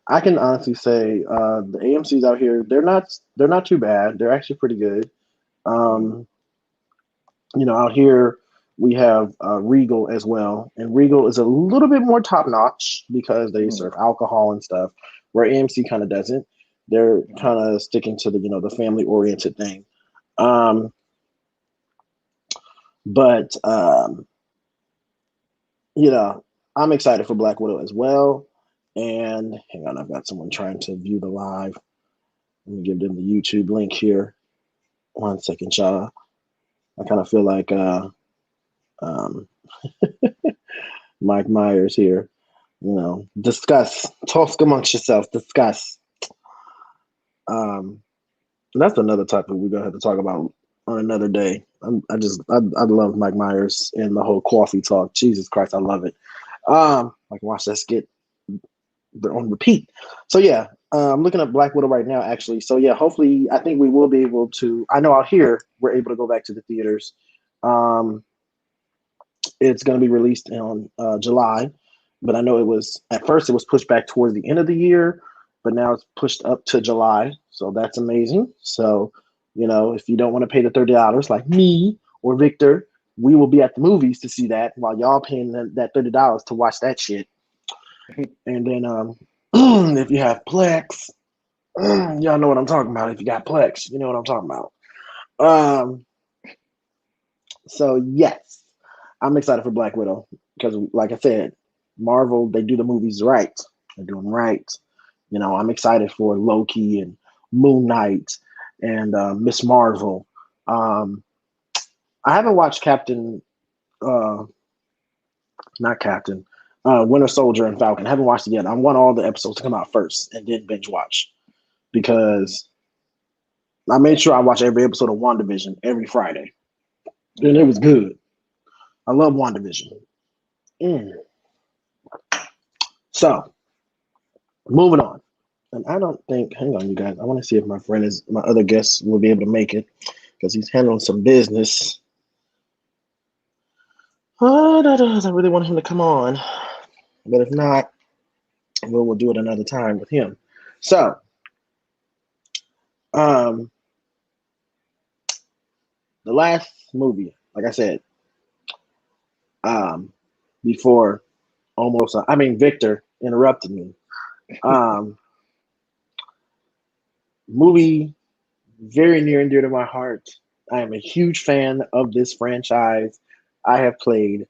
I can honestly say the AMC's out here, they're not too bad. They're actually pretty good. Out here we have Regal as well, and Regal is a little bit more top notch because they serve alcohol and stuff, where AMC kind of doesn't. They're kind of sticking to the family oriented thing. But I'm excited for Black Widow as well. And hang on, I've got someone trying to view the live. Let me give them the YouTube link here. 1 second, y'all. I kind of feel like Mike Myers here. Discuss. Talk amongst yourselves. Discuss. That's another topic we're gonna have to talk about on another day. I love Mike Myers and the whole coffee talk. Jesus Christ, I love it. I can watch that skit on repeat. So yeah, I'm looking at Black Widow right now, actually. So yeah, hopefully, I think we will be able to. I know out here we're able to go back to the theaters. It's going to be released on July, but I know at first it was pushed back towards the end of the year, but now it's pushed up to July. So that's amazing. So if you don't want to pay the $30 like me or Victor, we will be at the movies to see that while y'all paying that $30 to watch that shit. And then if you have Plex, y'all know what I'm talking about. If you got Plex, you know what I'm talking about. Um, so yes, I'm excited for Black Widow because, like I said, Marvel, they do the movies right. They do them right. You know, I'm excited for Loki and Moon Knight and Miss Marvel. Um, I haven't watched uh, not Captain, Winter Soldier and Falcon. I haven't watched it yet. I want all the episodes to come out first and then binge watch because I made sure I watch every episode of WandaVision every Friday. And it was good. I love WandaVision. Mm. So, moving on. And I don't think, hang on, you guys. I want to see if my other guest will be able to make it because he's handling some business. Oh, I really want him to come on. But if not, we'll do it another time with him. So, the last movie, like I said, before Victor interrupted me. Movie very near and dear to my heart. I am a huge fan of this franchise. I have played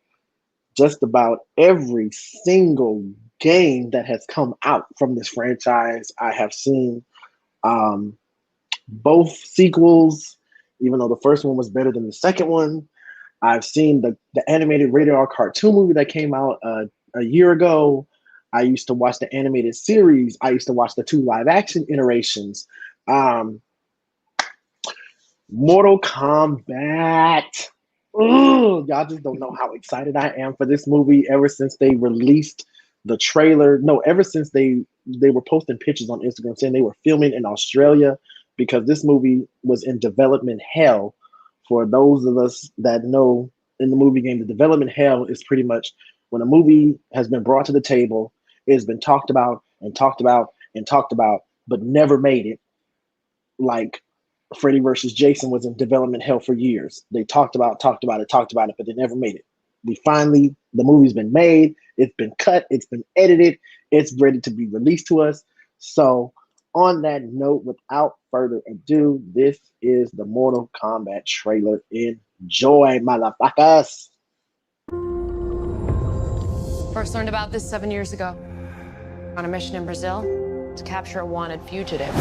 just about every single game that has come out from this franchise. I have seen both sequels, even though the first one was better than the second one. I've seen the animated rated R cartoon movie that came out a year ago. I used to watch the animated series. I used to watch the 2 live action iterations. Mortal Kombat. Ooh, y'all just don't know how excited I am for this movie ever since they released the trailer. No, ever since they were posting pictures on Instagram saying they were filming in Australia because this movie was in development hell. For those of us that know in the movie game, the development hell is pretty much when a movie has been brought to the table, it has been talked about and talked about and talked about, but never made it. Like Freddy versus Jason was in development hell for years. They talked about it, but they never made it. The movie's been made, it's been cut, it's been edited, it's ready to be released to us. So on that note, without further ado, this is the Mortal Kombat trailer. Enjoy, motherfuckers. First learned about this 7 years ago. On a mission in Brazil to capture a wanted fugitive.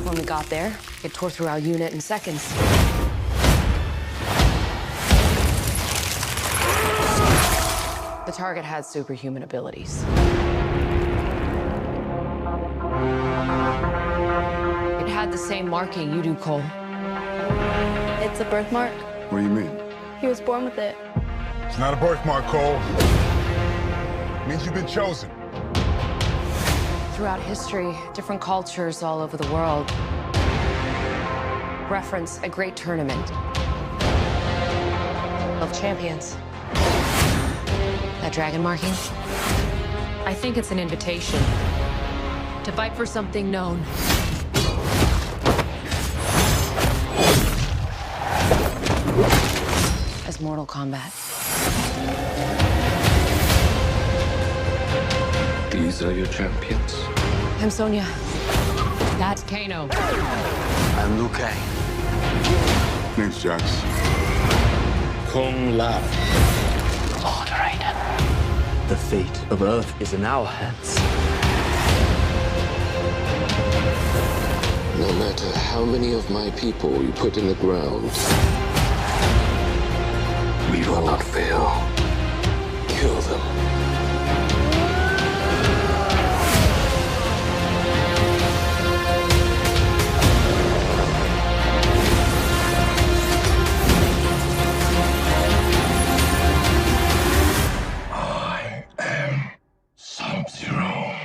When we got there, it tore through our unit in seconds. The target had superhuman abilities. It had the same marking you do, Cole. It's a birthmark. What do you mean? He was born with it. It's not a birthmark, Cole. It means you've been chosen. Throughout history, different cultures all over the world reference a great tournament of champions. That dragon marking? I think it's an invitation to fight for something known. As Mortal Kombat. These are your champions. I'm Sonya. That's Kano. I'm Liu Kang. Name's Jax. Kung Lao. Lord Raiden. The fate of Earth is in our hands. No matter how many of my people you put in the ground, We will not fail. kill them. I am Sub-Zero.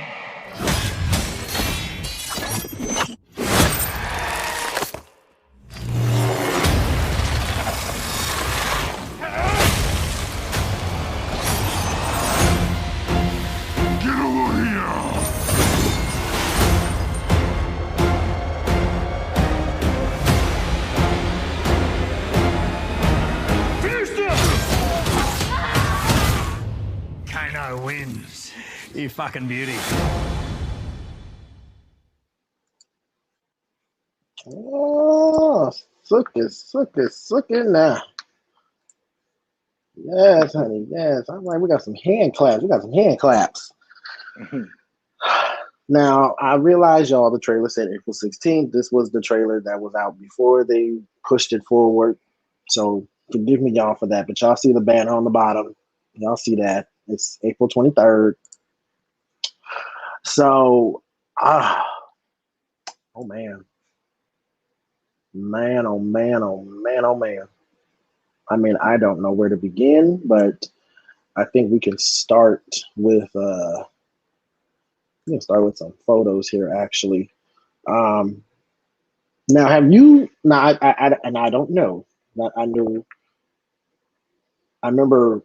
Hero wins. You fucking beauty. Oh, suck it now. Yes, honey, yes. All right, we got some hand claps. Now, I realize, y'all, the trailer said April 16th. This was the trailer that was out before they pushed it forward. So forgive me, y'all, for that. But y'all see the banner on the bottom. Y'all see that. It's April 23rd. So, oh man. Man, oh man, oh man, oh man. I mean, I don't know where to begin, but I think we can start with some photos here, actually. Now, have you? Now, I don't know. I remember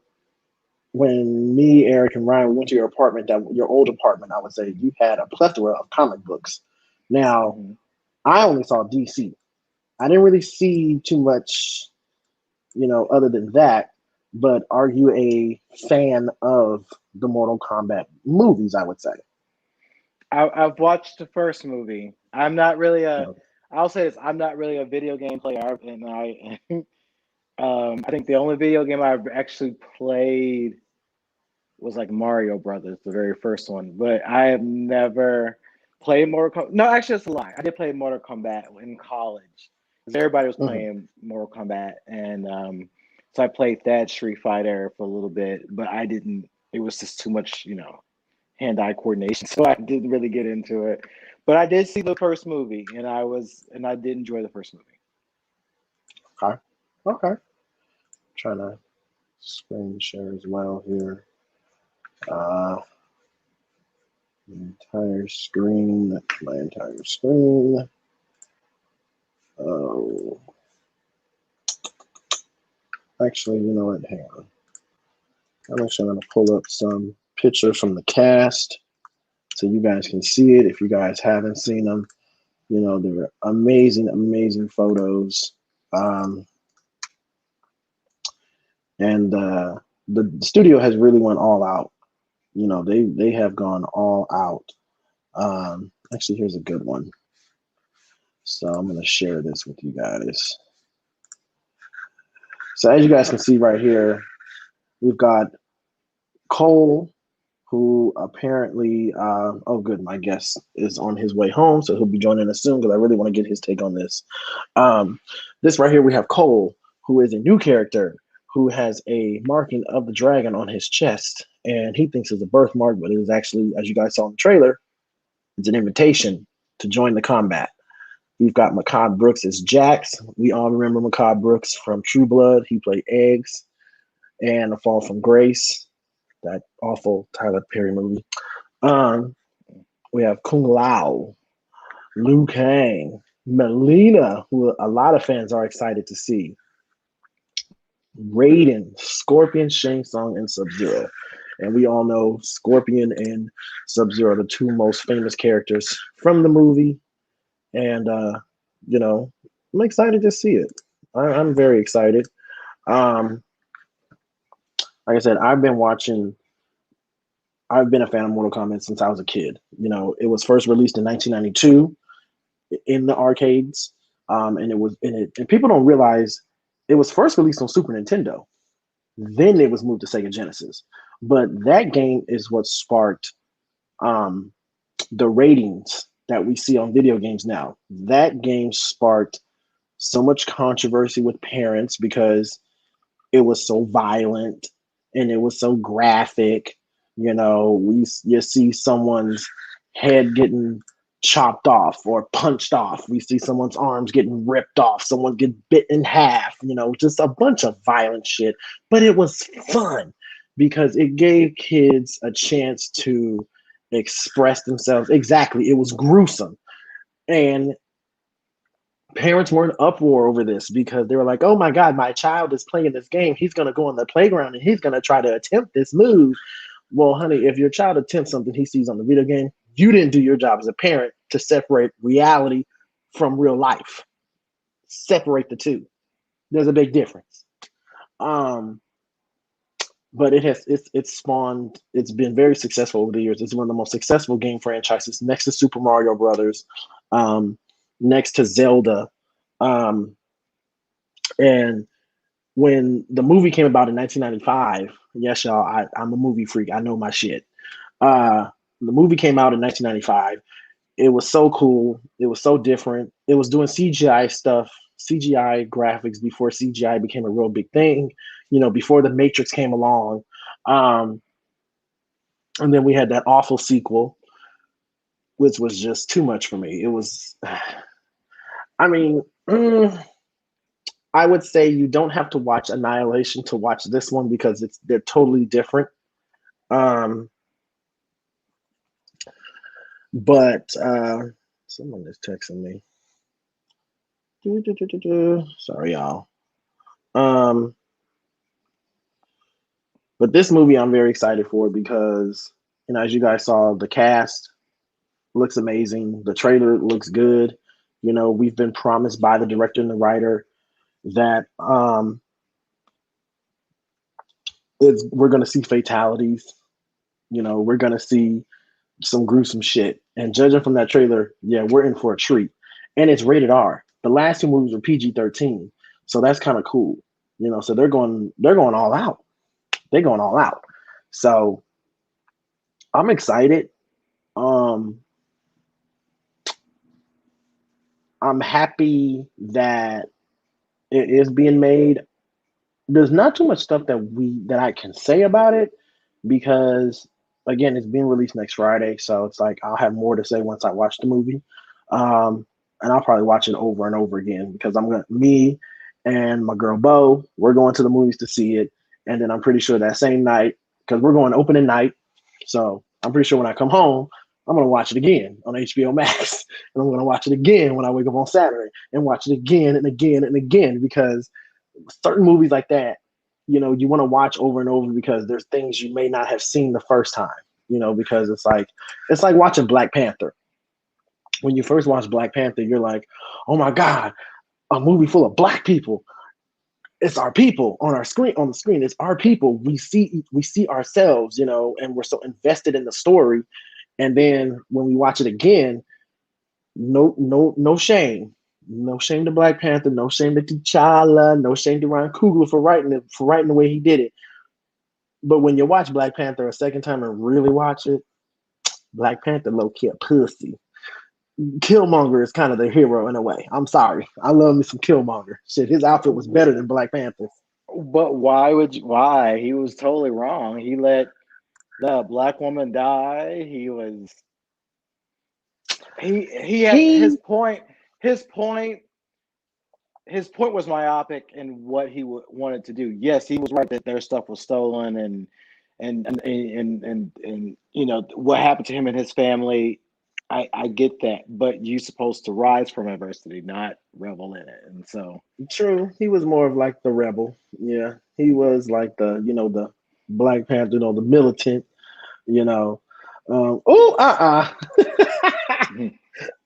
when me, Eric, and Ryan went to your apartment, your old apartment. I would say you had a plethora of comic books. Now, I only saw DC. I didn't really see too much, other than that. But are you a fan of the Mortal Kombat movies? I would say. I've watched the first movie. I'm not really I'll say this. I'm not really a video game player, and I think the only video game I've actually played was like Mario Brothers, the very first one. But I have never played Mortal Kombat. No, actually, that's a lie. I did play Mortal Kombat in college because everybody was playing Mortal Kombat, and so I played that Street Fighter for a little bit, but I didn't. It was just too much, hand-eye coordination, so I didn't really get into it. But I did see the first movie, and I did enjoy the first movie. Okay. Trying to screen share as well here. Entire screen. That's my entire screen. Oh. Actually, you know what? Hang on. I'm actually going to pull up some pictures from the cast so you guys can see it if you guys haven't seen them. They're amazing, amazing photos. And the studio has really went all out. They have gone all out. Actually, here's a good one. So I'm going to share this with you guys. So as you guys can see right here, we've got Cole, who apparently, my guest is on his way home, so he'll be joining us soon because I really want to get his take on this. This right here, we have Cole, who is a new character who has a marking of the dragon on his chest, and he thinks it's a birthmark, but it is actually, as you guys saw in the trailer, it's an invitation to join the combat. We've got Macabre Brooks as Jax. We all remember Macabre Brooks from True Blood. He played Eggs and A Fall from Grace, that awful Tyler Perry movie. We have Kung Lao, Liu Kang, Melina, who a lot of fans are excited to see, Raiden, Scorpion, Shang Tsung, and Sub-Zero. And we all know Scorpion and Sub-Zero are the two most famous characters from the movie. And, I'm excited to see it. I'm very excited. Like I said, I've been a fan of Mortal Kombat since I was a kid. It was first released in 1992 in the arcades. And people don't realize it was first released on Super Nintendo. Then it was moved to Sega Genesis. But that game is what sparked the ratings that we see on video games now. That game sparked so much controversy with parents because it was so violent and it was so graphic. You see someone's head getting chopped off or punched off. We see someone's arms getting ripped off. Someone get bit in half. Just a bunch of violent shit. But it was fun because it gave kids a chance to express themselves. Exactly. It was gruesome. And parents were in uproar over this because they were like, oh my God, my child is playing this game. He's going to go on the playground and he's going to try to attempt this move. Well, honey, if your child attempts something he sees on the video game, you didn't do your job as a parent to separate reality from real life. Separate the two. There's a big difference. but it's spawned. It's been very successful over the years. It's one of the most successful game franchises next to Super Mario Brothers, next to Zelda, um, and when the movie came about in 1995, yes, y'all, I'm a movie freak. I know my shit. The movie came out in 1995. It was so cool. It was so different. It was doing CGI stuff, CGI graphics before CGI became a real big thing. Before the Matrix came along, um, and then we had that awful sequel, which was just too much for me. It was, I mean, I would say you don't have to watch Annihilation to watch this one because they're totally different. Um, but someone is texting me. Sorry, y'all. But this movie I'm very excited for because, as you guys saw, the cast looks amazing. The trailer looks good. We've been promised by the director and the writer that we're going to see fatalities. We're going to see some gruesome shit. And judging from that trailer, yeah, we're in for a treat. And it's rated R. The last two movies were PG-13, so that's kind of cool. So they're going all out. They're going all out. So I'm excited. I'm happy that it is being made. There's not too much stuff that I can say about it because again, it's being released next Friday, so it's like I'll have more to say once I watch the movie. And I'll probably watch it over and over again because me and my girl Bo, we're going to the movies to see it, and then I'm pretty sure that same night, because we're going opening night, so I'm pretty sure when I come home, I'm gonna watch it again on HBO Max, and I'm gonna watch it again when I wake up on Saturday, and watch it again and again and again because certain movies like that, you want to watch over and over because there's things you may not have seen the first time, because it's like watching Black Panther. When you first watch Black Panther, you're like, oh my God, a movie full of black people. It's our people on the screen. It's our people. We see ourselves, and we're so invested in the story. And then when we watch it again, no shame. No shame to Black Panther, no shame to T'Challa, no shame to Ryan Coogler for writing the way he did it. But when you watch Black Panther a second time and really watch it, Black Panther low-key a pussy. Killmonger is kind of the hero in a way. I'm sorry. I love me some Killmonger. Shit, his outfit was better than Black Panther. But why? He was totally wrong. He let the black woman die. He had his point. His point was myopic in what he wanted to do. Yes, he was right that their stuff was stolen and what happened to him and his family. I get that, but you're supposed to rise from adversity, not revel in it. And so, true, he was more of like the rebel. Yeah, he was like the Black Panther, the militant.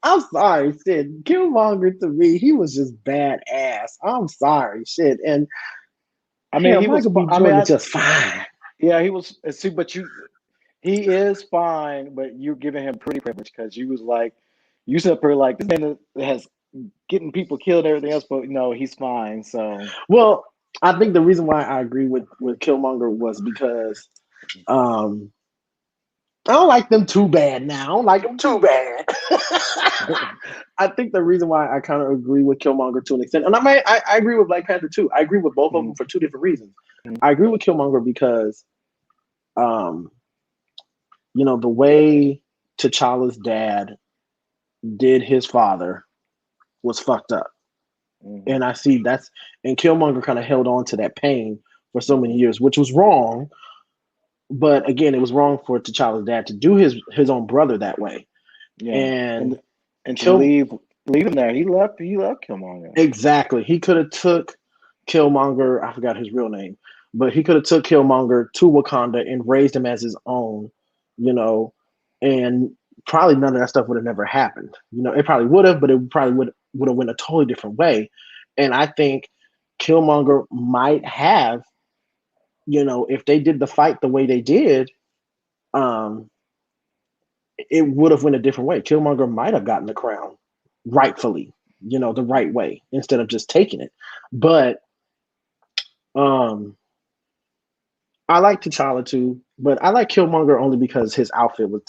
I'm sorry, shit. Killmonger to me, he was just badass. I'm sorry, shit. And I mean, he Michael was. B. Jordan was just fine. Yeah, he was. But he is fine. But you're giving him pretty privilege because you was like, you said pretty like this man has getting people killed and everything else, but no, he's fine. So well, I think the reason why I agree with Killmonger was because I don't like them too bad now. I don't like them too bad. I think the reason why I kind of agree with Killmonger to an extent, and I agree with Black Panther too. I agree with both of them for two different reasons. I agree with Killmonger because, the way T'Challa's dad did his father was fucked up. And I see and Killmonger kind of held on to that pain for so many years, which was wrong. But again, it was wrong for T'Challa's dad to do his own brother that way. Yeah. And to leave him there. He left Killmonger. Exactly. He could have took Killmonger, I forgot his real name, but he could have took Killmonger to Wakanda and raised him as his own, and probably none of that stuff would have never happened. It probably would have, but it probably would have went a totally different way. And I think Killmonger might have if they did the fight the way they did, um, it would have went a different way. Killmonger might have gotten the crown rightfully, the right way instead of just taking it. But I like T'Challa too, but I like Killmonger only because his outfit was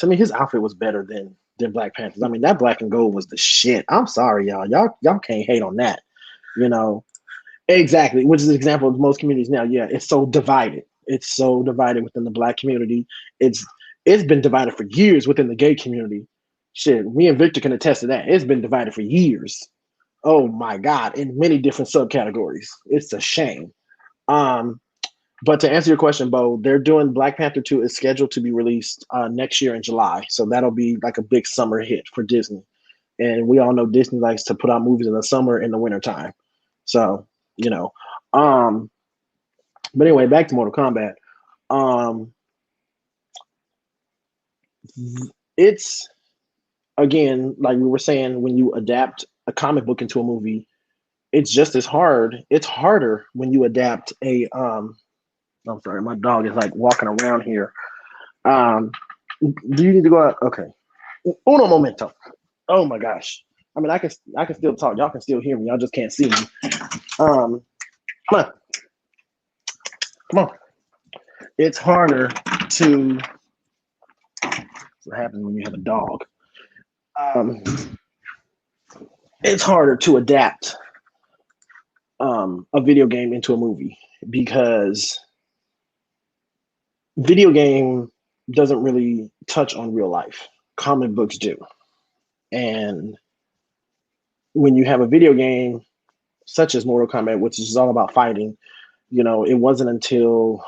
better than Black Panther's. I mean, that black and gold was the shit. I'm sorry, y'all. Y'all can't hate on that. Exactly, which is an example of most communities now. Yeah, it's so divided. It's so divided within the black community. It's been divided for years within the gay community. Shit, me and Victor can attest to that. It's been divided for years. Oh my God, in many different subcategories. It's a shame. But to answer your question, Bo, they're doing Black Panther 2 is scheduled to be released next year in July. So that'll be like a big summer hit for Disney. And we all know Disney likes to put out movies in the summer and the winter time. So, but anyway, back to Mortal Kombat. It's, again, like we were saying, when you adapt a comic book into a movie, it's just as hard. It's harder when you adapt a I'm sorry, my dog is like walking around here. Do you need to go out? Okay. Uno momento. Oh my gosh. I mean, I can still talk. Y'all can still hear me. Y'all just can't see me. Come on. It's harder to. What happens when you have a dog? It's harder to adapt a video game into a movie because video game doesn't really touch on real life. Comic books do. And when you have a video game such as Mortal Kombat, which is all about fighting, it wasn't until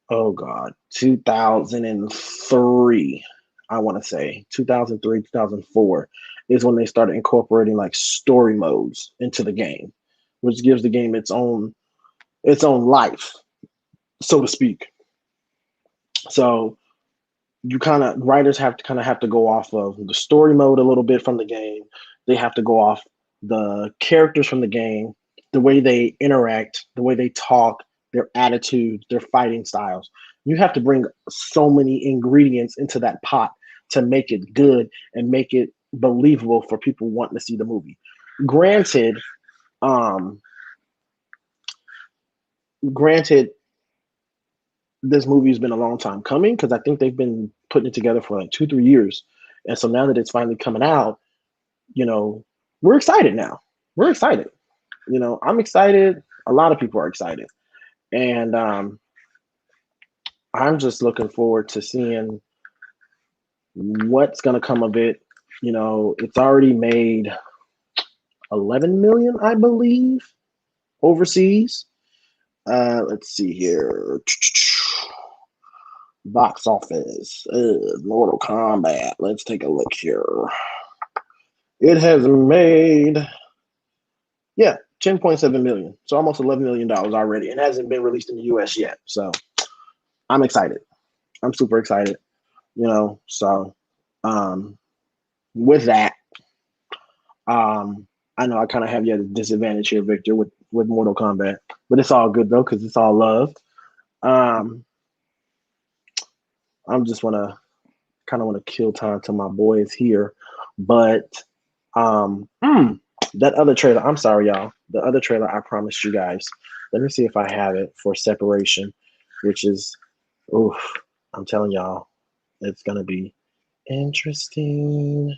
2003, I want to say 2003, 2004 is when they started incorporating like story modes into the game, which gives the game its own life, so to speak. So writers have to go off of the story mode a little bit from the game. They have to go off the characters from the game, the way they interact, the way they talk, their attitude, their fighting styles. You have to bring so many ingredients into that pot to make it good and make it believable for people wanting to see the movie. Granted, this movie has been a long time coming because I think they've been putting it together for like 2-3 years. And so now that it's finally coming out, we're excited now. We're excited. I'm excited. A lot of people are excited. And I'm just looking forward to seeing what's going to come of it. It's already made 11 million, I believe, overseas. Let's see here. Box office, Mortal Kombat. Let's take a look here. It has made, 10.7 million. So almost $11 million already. It hasn't been released in the US yet. So I'm excited. I'm super excited. So with that, I know I kind of have you at a disadvantage here, Victor, with Mortal Kombat, but it's all good though, because it's all love. I'm just want to kill time till my boy is here. But that other trailer, I'm sorry, y'all. The other trailer I promised you guys. Let me see if I have it for Separation, which is, I'm telling y'all, it's going to be interesting.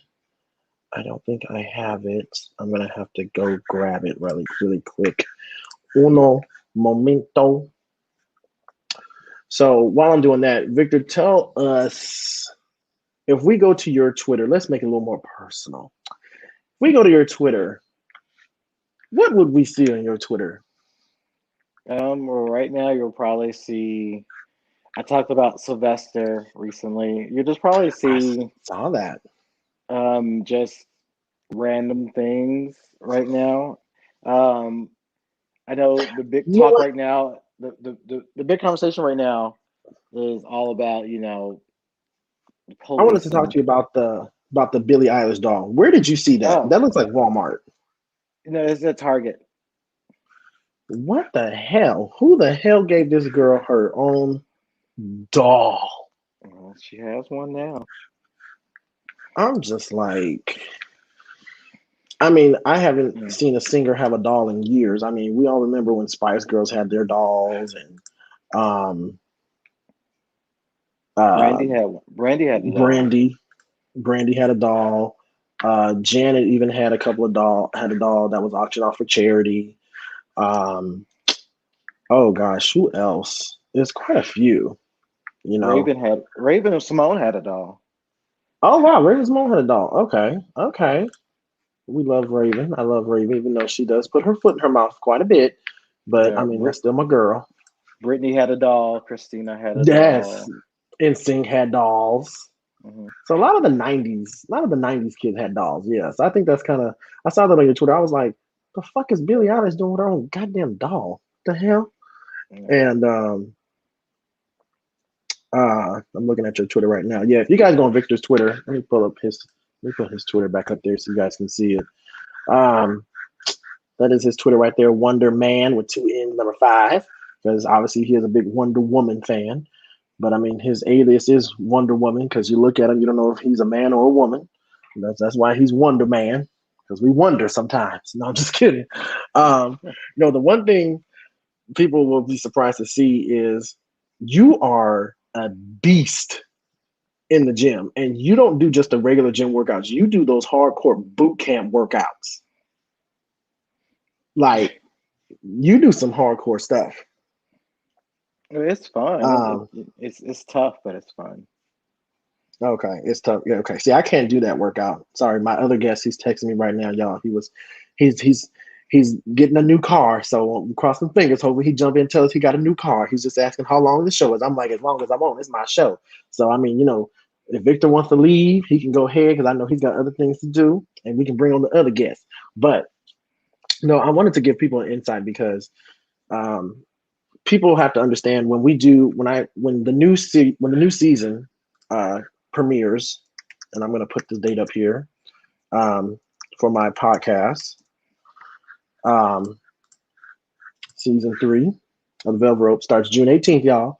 I don't think I have it. I'm going to have to go grab it really quick. Uno momento. So while I'm doing that, Victor, tell us, if we go to your Twitter, let's make it a little more personal. If we go to your Twitter, what would we see on your Twitter? Well, right now you'll probably see, I talked about Sylvester recently. You'll just probably see, I saw that. Just random things right now. I know the big talk right now, the big conversation right now is all about, I wanted to talk to you about the Billie Eilish doll. Where did you see that? That looks like Walmart. It's at Target. What the hell? Who the hell gave this girl her own doll? Well, she has one now. I'm just like, I mean, I haven't Mm. seen a singer have a doll in years. I mean, we all remember when Spice Girls had their dolls, and um, uh, Brandy had the doll. Brandy, Brandy had a doll. Janet even had had a doll that was auctioned off for charity. Um, oh gosh, who else? There's quite a few, you know. Raven and Simone had a doll. Oh wow, Raven's mom had a doll. Okay, okay. We love Raven. I love Raven, even though she does put her foot in her mouth quite a bit. But I Yeah, mean, that's still my girl. Brittany had a doll. Christina had a Yes, doll. NSYNC had dolls. Hmm. So a lot of the '90s kids had dolls. Yes, I think that's kind of. I saw that on your Twitter. I was like, the fuck is Billie Eilish doing with her own goddamn doll? The hell? Yeah. And I'm looking at your Twitter right now. Yeah, if you guys go on Victor's Twitter, let me put his Twitter back up there so you guys can see it. Um, that is his Twitter right there, Wonder Man with 2 N, number 5, because obviously he is a big Wonder Woman fan. But I mean, his alias is Wonder Woman because you look at him, you don't know if he's a man or a woman. That's why he's Wonder Man, because we wonder sometimes. No, I'm just kidding. The one thing people will be surprised to see is you are a beast in the gym, and you don't do just the regular gym workouts. You do those hardcore boot camp workouts. Like you do some hardcore stuff. It's fun. Um, It's tough, but it's fun. okay, it's tough. Yeah, okay. See, I can't do that workout. Sorry, my other guest, he's texting me right now, y'all. He's getting a new car, so cross some fingers. Hopefully, he jump in and tell us he got a new car. He's just asking how long the show is. I'm like, as long as I'm on, it's my show. So I mean, if Victor wants to leave, he can go ahead because I know he's got other things to do, and we can bring on the other guests. But no, I wanted to give people an insight because um, people have to understand when the new season uh, premieres, and I'm going to put the date up here for my podcast. Um, season 3 of the Velvet Rope starts June 18th, y'all.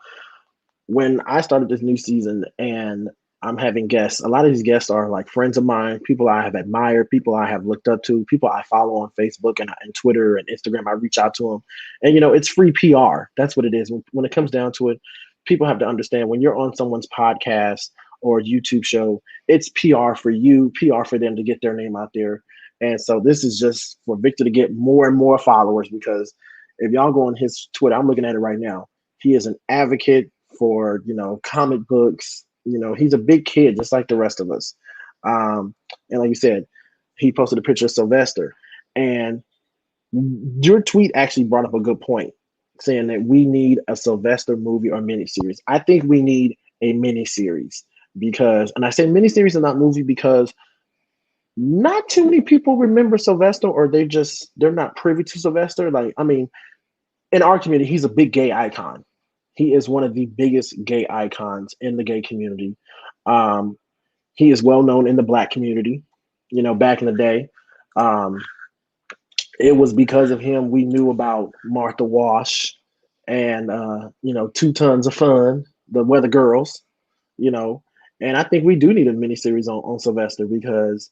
When I started this new season and I'm having guests, a lot of these guests are like friends of mine, people I have admired, people I have looked up to, people I follow on Facebook and Twitter and Instagram. I reach out to them. And, it's free PR. That's what it is. When it comes down to it, people have to understand when you're on someone's podcast or YouTube show, it's PR for you, PR for them to get their name out there. And so this is just for Victor to get more and more followers because if y'all go on his Twitter, I'm looking at it right now. He is an advocate for comic books. He's a big kid just like the rest of us. And like you said, he posted a picture of Sylvester, and your tweet actually brought up a good point, saying that we need a Sylvester movie or miniseries. I think we need a miniseries because, and I say miniseries and not movie because not too many people remember Sylvester, or they're not privy to Sylvester. Like, I mean, in our community, he's a big gay icon. He is one of the biggest gay icons in the gay community. Um, he is well known in the Black community. Back in the day, it was because of him we knew about Martha Wash and 2 Tons of Fun, the Weather Girls. You know, and I think we do need a miniseries on Sylvester because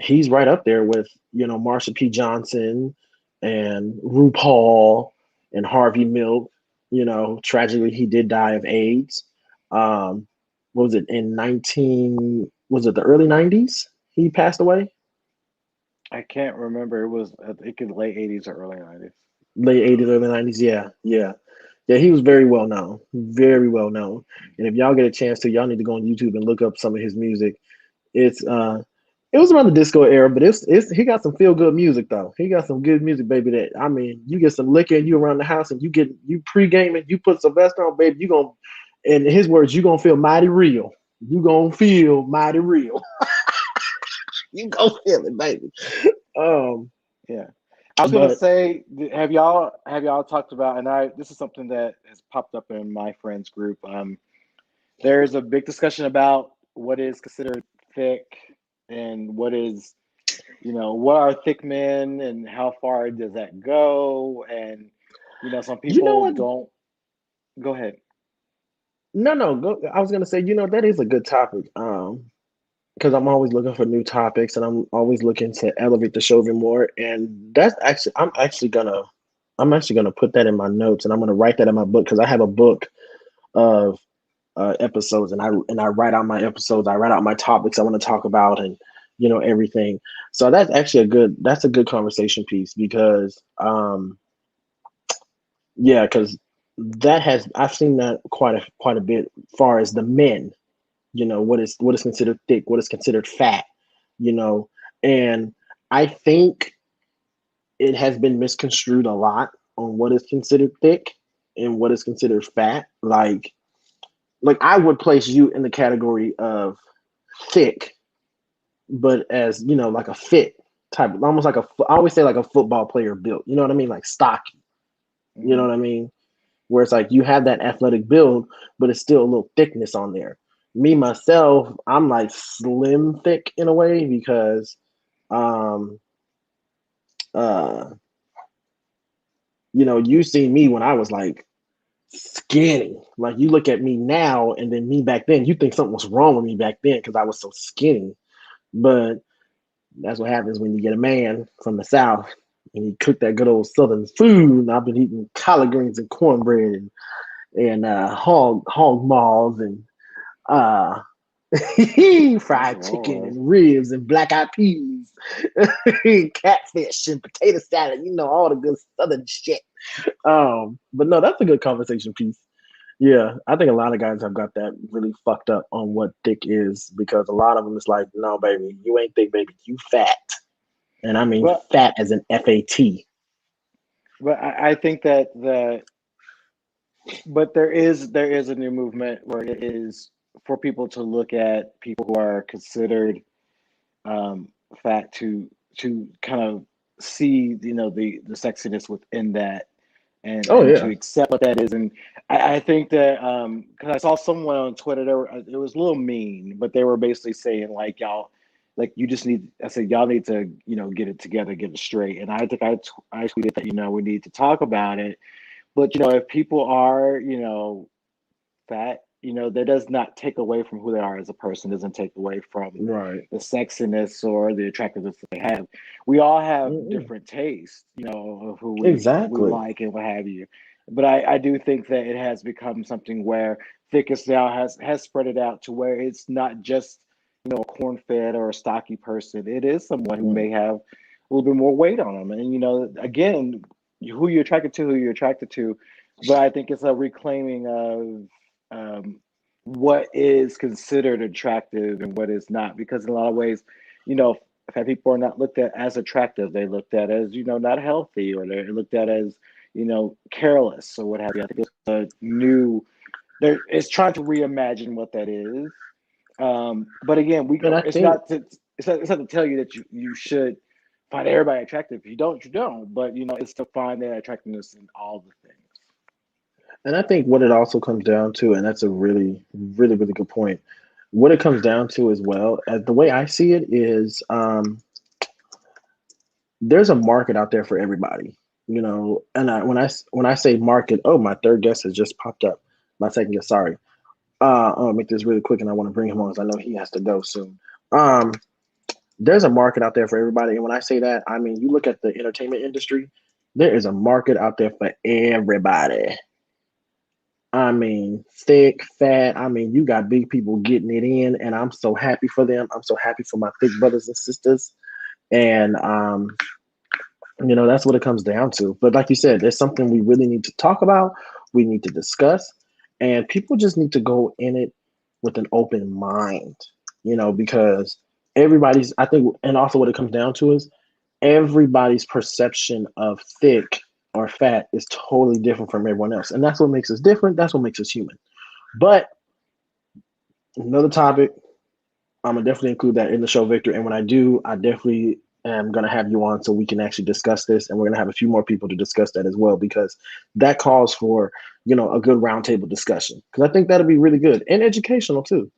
he's right up there with Marsha P. Johnson and RuPaul and Harvey Milk. Tragically he did die of AIDS. What was it in 19? Was it the early 90s? He passed away. I can't remember. It was I think in the late '80s or early '90s. Late 80s, early 90s. Yeah, yeah. Yeah, he was very well known. Very well known. And if y'all get a chance to, y'all need to go on YouTube and look up some of his music. It's it was around the disco era, but it's he got some feel good music though. He got some good music, baby. That I mean, you get some liquor and you around the house and you pre-gaming, you put Sylvester on, baby. You gonna, in his words, you gonna feel mighty real. You gonna feel mighty real. You gonna feel it, baby. Yeah. I was gonna But say, have y'all talked about, and this is something that has popped up in my friends group. There's a big discussion about what is considered thick and what is, what are thick men and how far does that go? And some You know people what? don't. Go ahead. No, go. I was gonna say, that is a good topic. Because I'm always looking for new topics, and I'm always looking to elevate the show even more. And that's actually, I'm actually gonna put that in my notes, and I'm gonna write that in my book because I have a book of episodes, and I write out my episodes. I write out my topics I want to talk about, and everything. So that's actually that's a good conversation piece because yeah, because I've seen that quite a bit as far as the men. What is considered thick, what is considered fat, and I think it has been misconstrued a lot on what is considered thick and what is considered fat. Like I would place you in the category of thick, but as like a fit type, almost like I always say like a football player built. You know what I mean? Like stocky. You know what I mean? Where it's like you have that athletic build, but it's still a little thickness on there. Me myself, I'm like slim thick in a way because um uh you see me when I was like skinny. Like you look at me now and then me back then, you think something was wrong with me back then because I was so skinny. But that's what happens when you get a man from the South and he cook that good old Southern food. And I've been eating collard greens and cornbread and hog maws and uh fried chicken and ribs and black eyed peas, catfish and potato salad, all the good Southern shit. But no, that's a good conversation piece. Yeah, I think a lot of guys have got that really fucked up on what thick is because a lot of them is like, no, baby, you ain't thick, baby, you fat. And I mean fat as an FAT. But I think but there is a new movement where it is for people to look at people who are considered fat to kind of see the sexiness within that and to accept what that is. And I think that because I saw someone on Twitter, it was a little mean, but they were basically saying like y'all, like you just need. I said y'all need to get it together, get it straight. And I think I tweeted that we need to talk about it. But if people are fat, that does not take away from who they are as a person. Doesn't take away from the sexiness or the attractiveness that they have. We all have different tastes, of who we like and what have you. But I do think that it has become something where thickness now has spread it out to where it's not just a corn-fed or a stocky person. It is someone who may have a little bit more weight on them, and again, who you're attracted to. But I think it's a reclaiming of what is considered attractive and what is not, because in a lot of ways, fat people are not looked at as attractive. They looked at as not healthy, or they're looked at as careless or what have you. I think it's a new. It's trying to reimagine what that is. But again, it's not to tell you that you should find everybody attractive. If you don't, you don't. But it's to find that attractiveness in all the things. And I think what it also comes down to, and that's a really, really, really good point. What it comes down to as well, as the way I see it is, there's a market out there for everybody, And when I say market, oh, my third guest has just popped up. My second guest, sorry. I'll make this really quick, and I want to bring him on because I know he has to go soon. There's a market out there for everybody, and when I say that, I mean you look at the entertainment industry. There is a market out there for everybody. I mean, thick, fat. I mean, you got big people getting it in, and I'm so happy for them. I'm so happy for my thick brothers and sisters, and that's what it comes down to. But like you said, there's something we really need to talk about. We need to discuss, and people just need to go in it with an open mind, because I think, and also what it comes down to is everybody's perception of thick or fat is totally different from everyone else. And that's what makes us different. That's what makes us human. But another topic, I'm going to definitely include that in the show, Victor. And when I do, I definitely am going to have you on so we can actually discuss this. And we're going to have a few more people to discuss that as well, because that calls for, a good roundtable discussion. Because I think that'll be really good and educational too,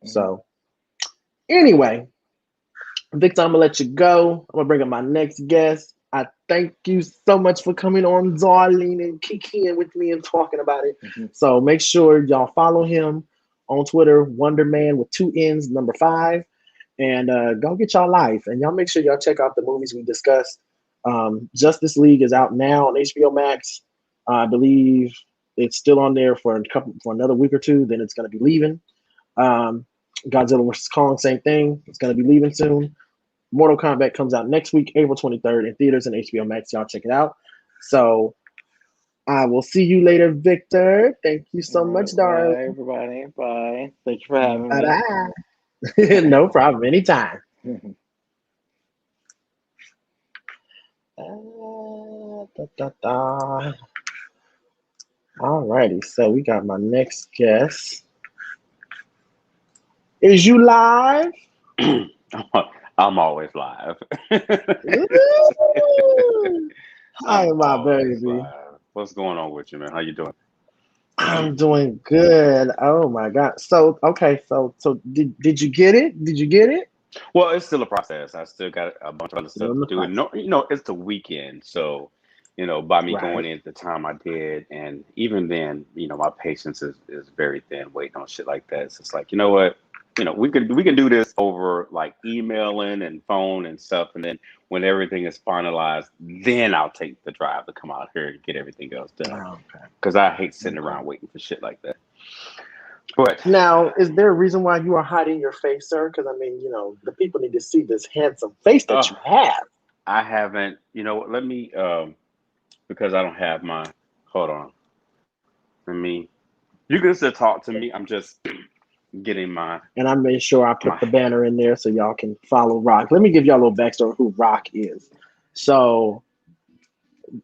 So anyway, Victor, I'm gonna let you go. I'm gonna bring up my next guest. I thank you so much for coming on, darling, and kicking with me and talking about it. So make sure y'all follow him on Twitter, Wonderman with 2 N's, number 5, and go get y'all life. And y'all make sure y'all check out the movies we discussed. Justice League is out now on HBO Max. I believe it's still on there for another week or two. Then it's gonna be leaving. Godzilla vs Kong, same thing. It's gonna be leaving soon. Mortal Kombat comes out next week, April 23rd, in theaters and HBO Max. Y'all check it out. So I will see you later, Victor. Thank you so much, darling. Bye, everybody. Bye. Thank you for having me. Bye-bye. No problem. Anytime. All righty. So we got my next guest. Is you live? I'm always live. Hi, my baby. What's going on with you, man? How you doing? I'm doing good. Oh my God. So okay. So did you get it? Did you get it? Well, it's still a process. I still got a bunch of other stuff to do. And no, it's the weekend, so by me going in at the time I did, and even then, my patience is very thin waiting on shit like that. It's just like, you know what? We can do this over like emailing and phone and stuff, and then when everything is finalized, then I'll take the drive to come out here and get everything else done. Because I hate sitting around waiting for shit like that. But now, is there a reason why you are hiding your face, sir? Because I mean, the people need to see this handsome face that you have. I haven't. Let me because I don't have my. Hold on. You can still talk to me. I'm just getting my. And I made sure I put the banner in there so y'all can follow Rock. Let me give y'all a little backstory who Rock is. So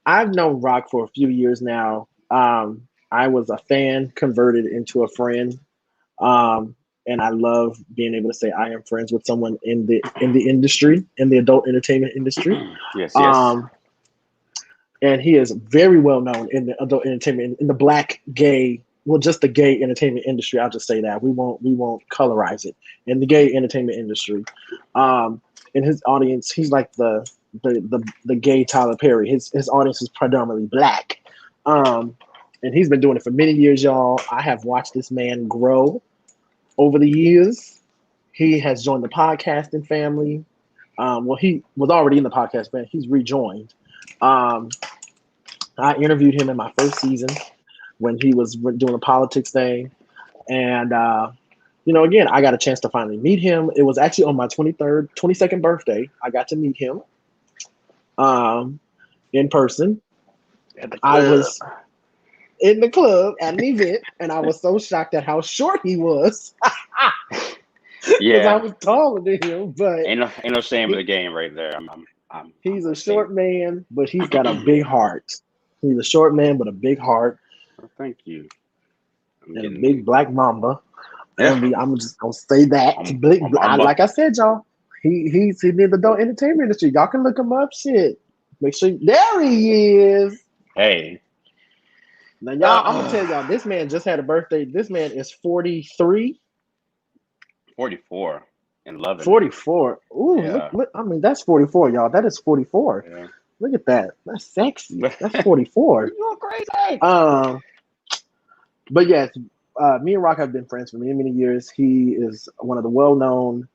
I've known Rock for a few years now. I was a fan converted into a friend. And I love being able to say I am friends with someone in the industry, in the adult entertainment industry. Yes. And he is very well known in the adult entertainment, in the black gay, well, just the gay entertainment industry. I'll just say that we won't colorize it in the gay entertainment industry. In his audience, he's like the gay Tyler Perry. His audience is predominantly black. And he's been doing it for many years, y'all. I have watched this man grow over the years. He has joined the podcasting family. Well, he was already in the podcast family. He's rejoined. I interviewed him in my first season when he was doing a politics thing. And, again, I got a chance to finally meet him. It was actually on my 22nd birthday. I got to meet him in person. I was in the club at an event, and I was so shocked at how short he was. Yeah, I was taller than him, but ain't no shame in the game right there. He's a short man, but he's got a big heart. He's a short man with a big heart. Well, thank you. And a big black mamba. And I'm just gonna say that. Like I said, y'all, he's in the adult entertainment industry. Y'all can look him up. Shit, make sure there he is. Hey. Now, y'all, I'm gonna tell y'all, this man just had a birthday. This man is 43. 44 and loving 44. Ooh, yeah. look, I mean, that's 44, y'all. That is 44. Yeah. Look at that. That's sexy. That's 44. You're crazy. But yes, me and Rock have been friends for many, many years. He is one of the well-known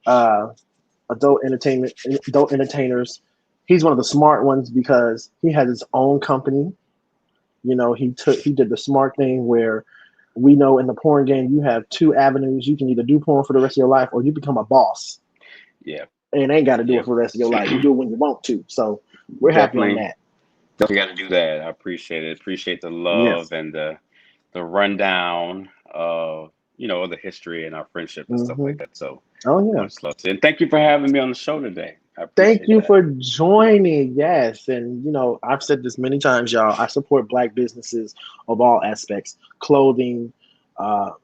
adult entertainers. He's one of the smart ones because he has his own company. He did the smart thing where we know in the porn game you have 2 avenues. You can either do porn for the rest of your life or you become a boss. Yeah. And ain't got to do it for the rest of your life. You do it when you want to. So we're happy on that. Definitely got to do that. I appreciate it. Appreciate the love and the rundown of the history and our friendship and stuff like that. So much love to you. And thank you for having me on the show today. Thank you for joining. Yes. And I've said this many times, y'all. I support black businesses of all aspects: clothing,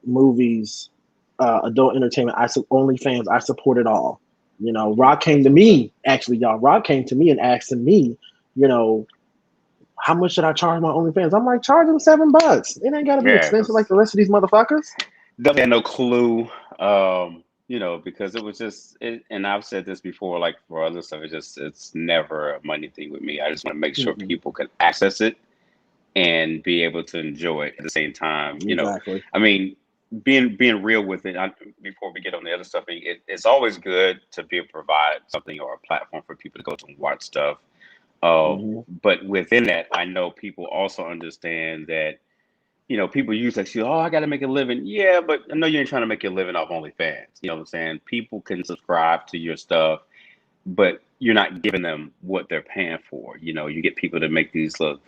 movies, adult entertainment. OnlyFans. I support it all. Rock came to me, actually, y'all. Rock came to me and asked me, how much should I charge my OnlyFans? I'm like, charge them $7. It ain't gotta be expensive like the rest of these motherfuckers. Definitely had no clue You know, because it was just, and I've said this before, like for other stuff, it's never a money thing with me. I just want to make sure Mhm. people can access it and be able to enjoy it at the same time. You know, Exactly. I mean, being real with it. Before we get on the other stuff, it's always good to be able to provide something or a platform for people to go to and watch stuff. Hmm. But within that, I know people also understand that, you know, people use that, oh, I got to make a living. Yeah, but I know you ain't trying to make your living off OnlyFans. You know what I'm saying? People can subscribe to your stuff, but you're not giving them what they're paying for. You know, you get people to make these little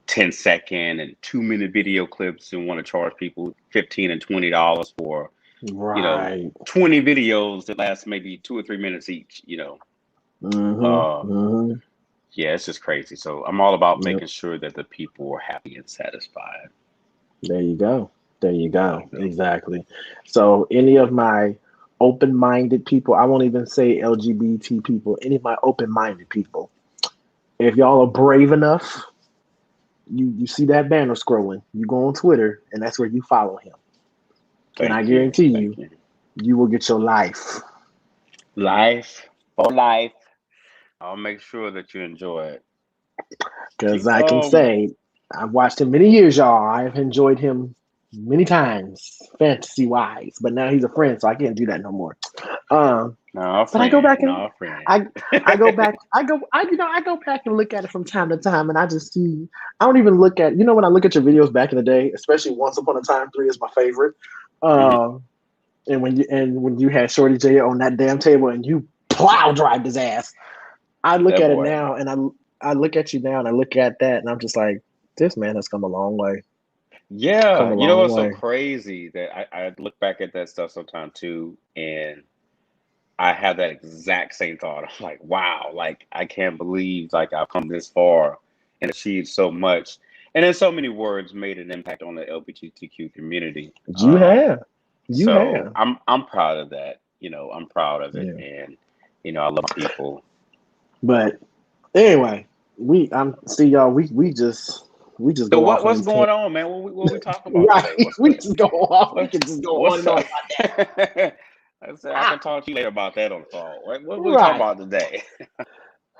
10-second and 2-minute video clips and want to charge people $15 and $20 for, you know, Right. 20 videos that last maybe 2 or 3 minutes each, you know. Hmm. Uh, Hmm. yeah, it's just crazy. So I'm all about Yep. making sure that the people are happy and satisfied. There you go. There you There go. you go. Exactly. So any of my open-minded people, I won't even say LGBT people, any of my open-minded people, if y'all are brave enough, you see that banner scrolling, you go on Twitter, and that's where you follow him. And I Thank you. guarantee Thank you, you. you will get your life. Life for life. I'll make sure that you enjoy it. Because I can say, I've watched him many years, y'all. I've enjoyed him many times, fantasy-wise. But now he's a friend, so I can't do that no more. No, But I go friend. back and No, friend. I go back. I go back and look at it from time to time, and I just see. I don't even look at when I look at your videos back in the day, especially Once Upon a Time 3 is my favorite. Mhm. And when you had Shorty J on that damn table and you plow drive his ass, I look That at it boy. now and I look at you now and I look at that and I'm just like, this man has come a long way. Come Yeah, a you know long what's so way. crazy that I look back at that stuff sometime too, and I have that exact same thought. I'm like, wow, like I can't believe like I've come this far and achieved so much, and in so many words, made an impact on the LGBTQ community. You have. You So have. I'm proud of that. You know, I'm proud of it, Yeah. and you know, I love people. But anyway, I'm see y'all, we just So go off on what's these going tangents. on, man? What we talking about Right. today? What's We the just go off. We what can just go on what's and on up? about that. I said I can talk to you later about that on the phone. What we talking Right. about today?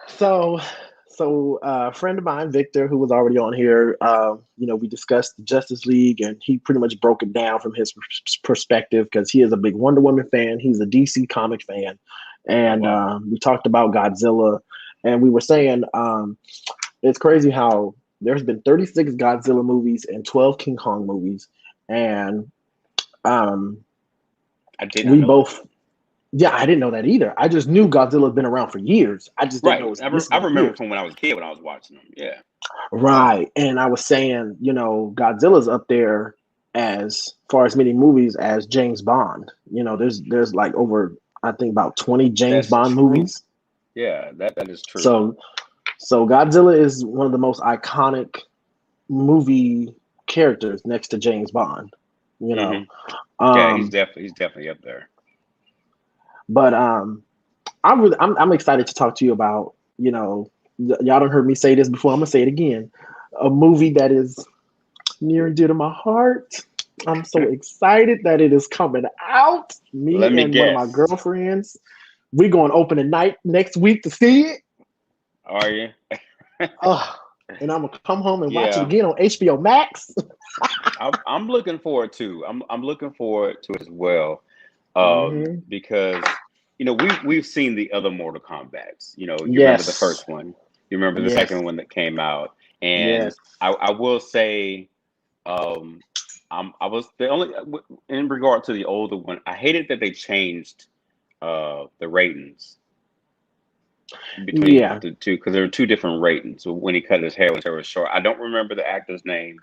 So, a friend of mine, Victor, who was already on here, we discussed the Justice League, and he pretty much broke it down from his perspective because he is a big Wonder Woman fan. He's a DC comic fan, Oh and wow. we talked about Godzilla, and we were saying it's crazy how there's been 36 Godzilla movies and 12 King Kong movies, and um, I did not we know that. both. Yeah, I didn't know that either. I just knew Godzilla's been around for years. I just didn't know it Right. was this I many remember years. from when I was a kid when I was watching them. Yeah. Right. And I was saying, Godzilla's up there as far as many movies as James Bond. There's like over I think about 20 James That's Bond true. movies. Yeah, that is true. So Godzilla is one of the most iconic movie characters next to James Bond, you know. Hmm. Yeah, Um he's definitely up there. but I'm excited to talk to you about, y'all don't heard me say this before. I'm gonna say it again. A movie that is near and dear to my heart. I'm so excited that it is coming out. Let Me me and one of my guess. girlfriends, we going opening night next week to see it. Are you? And I'm gonna come home and watch it Yeah. again on HBO Max. I'm looking forward to. I'm looking forward to it as well. Hmm. Because we've seen the other Mortal Kombats. You know, you remember the Yes, first one. You remember the yes, second one that came out, and yes. I will say, I was the only in regard to the older one. I hated that they changed the ratings between Yeah, the two because there were two different ratings. So when he cut his hair, when his hair was short, I don't remember the actor's name,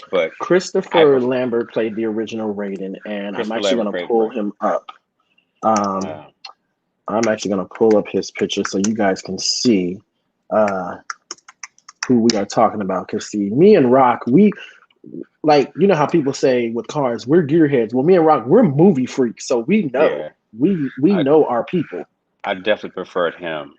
but I Christopher prefer Lambert played the original Raiden, and I'm Christopher actually Lambert gonna played pull right. him up. Um, I'm actually gonna pull up his picture so you guys can see uh, who we are talking about. Because see, me and Rock, we like how people say with cars, we're gearheads. Well, me and Rock, we're movie freaks, so we know Yeah, we I know our people. I definitely preferred him.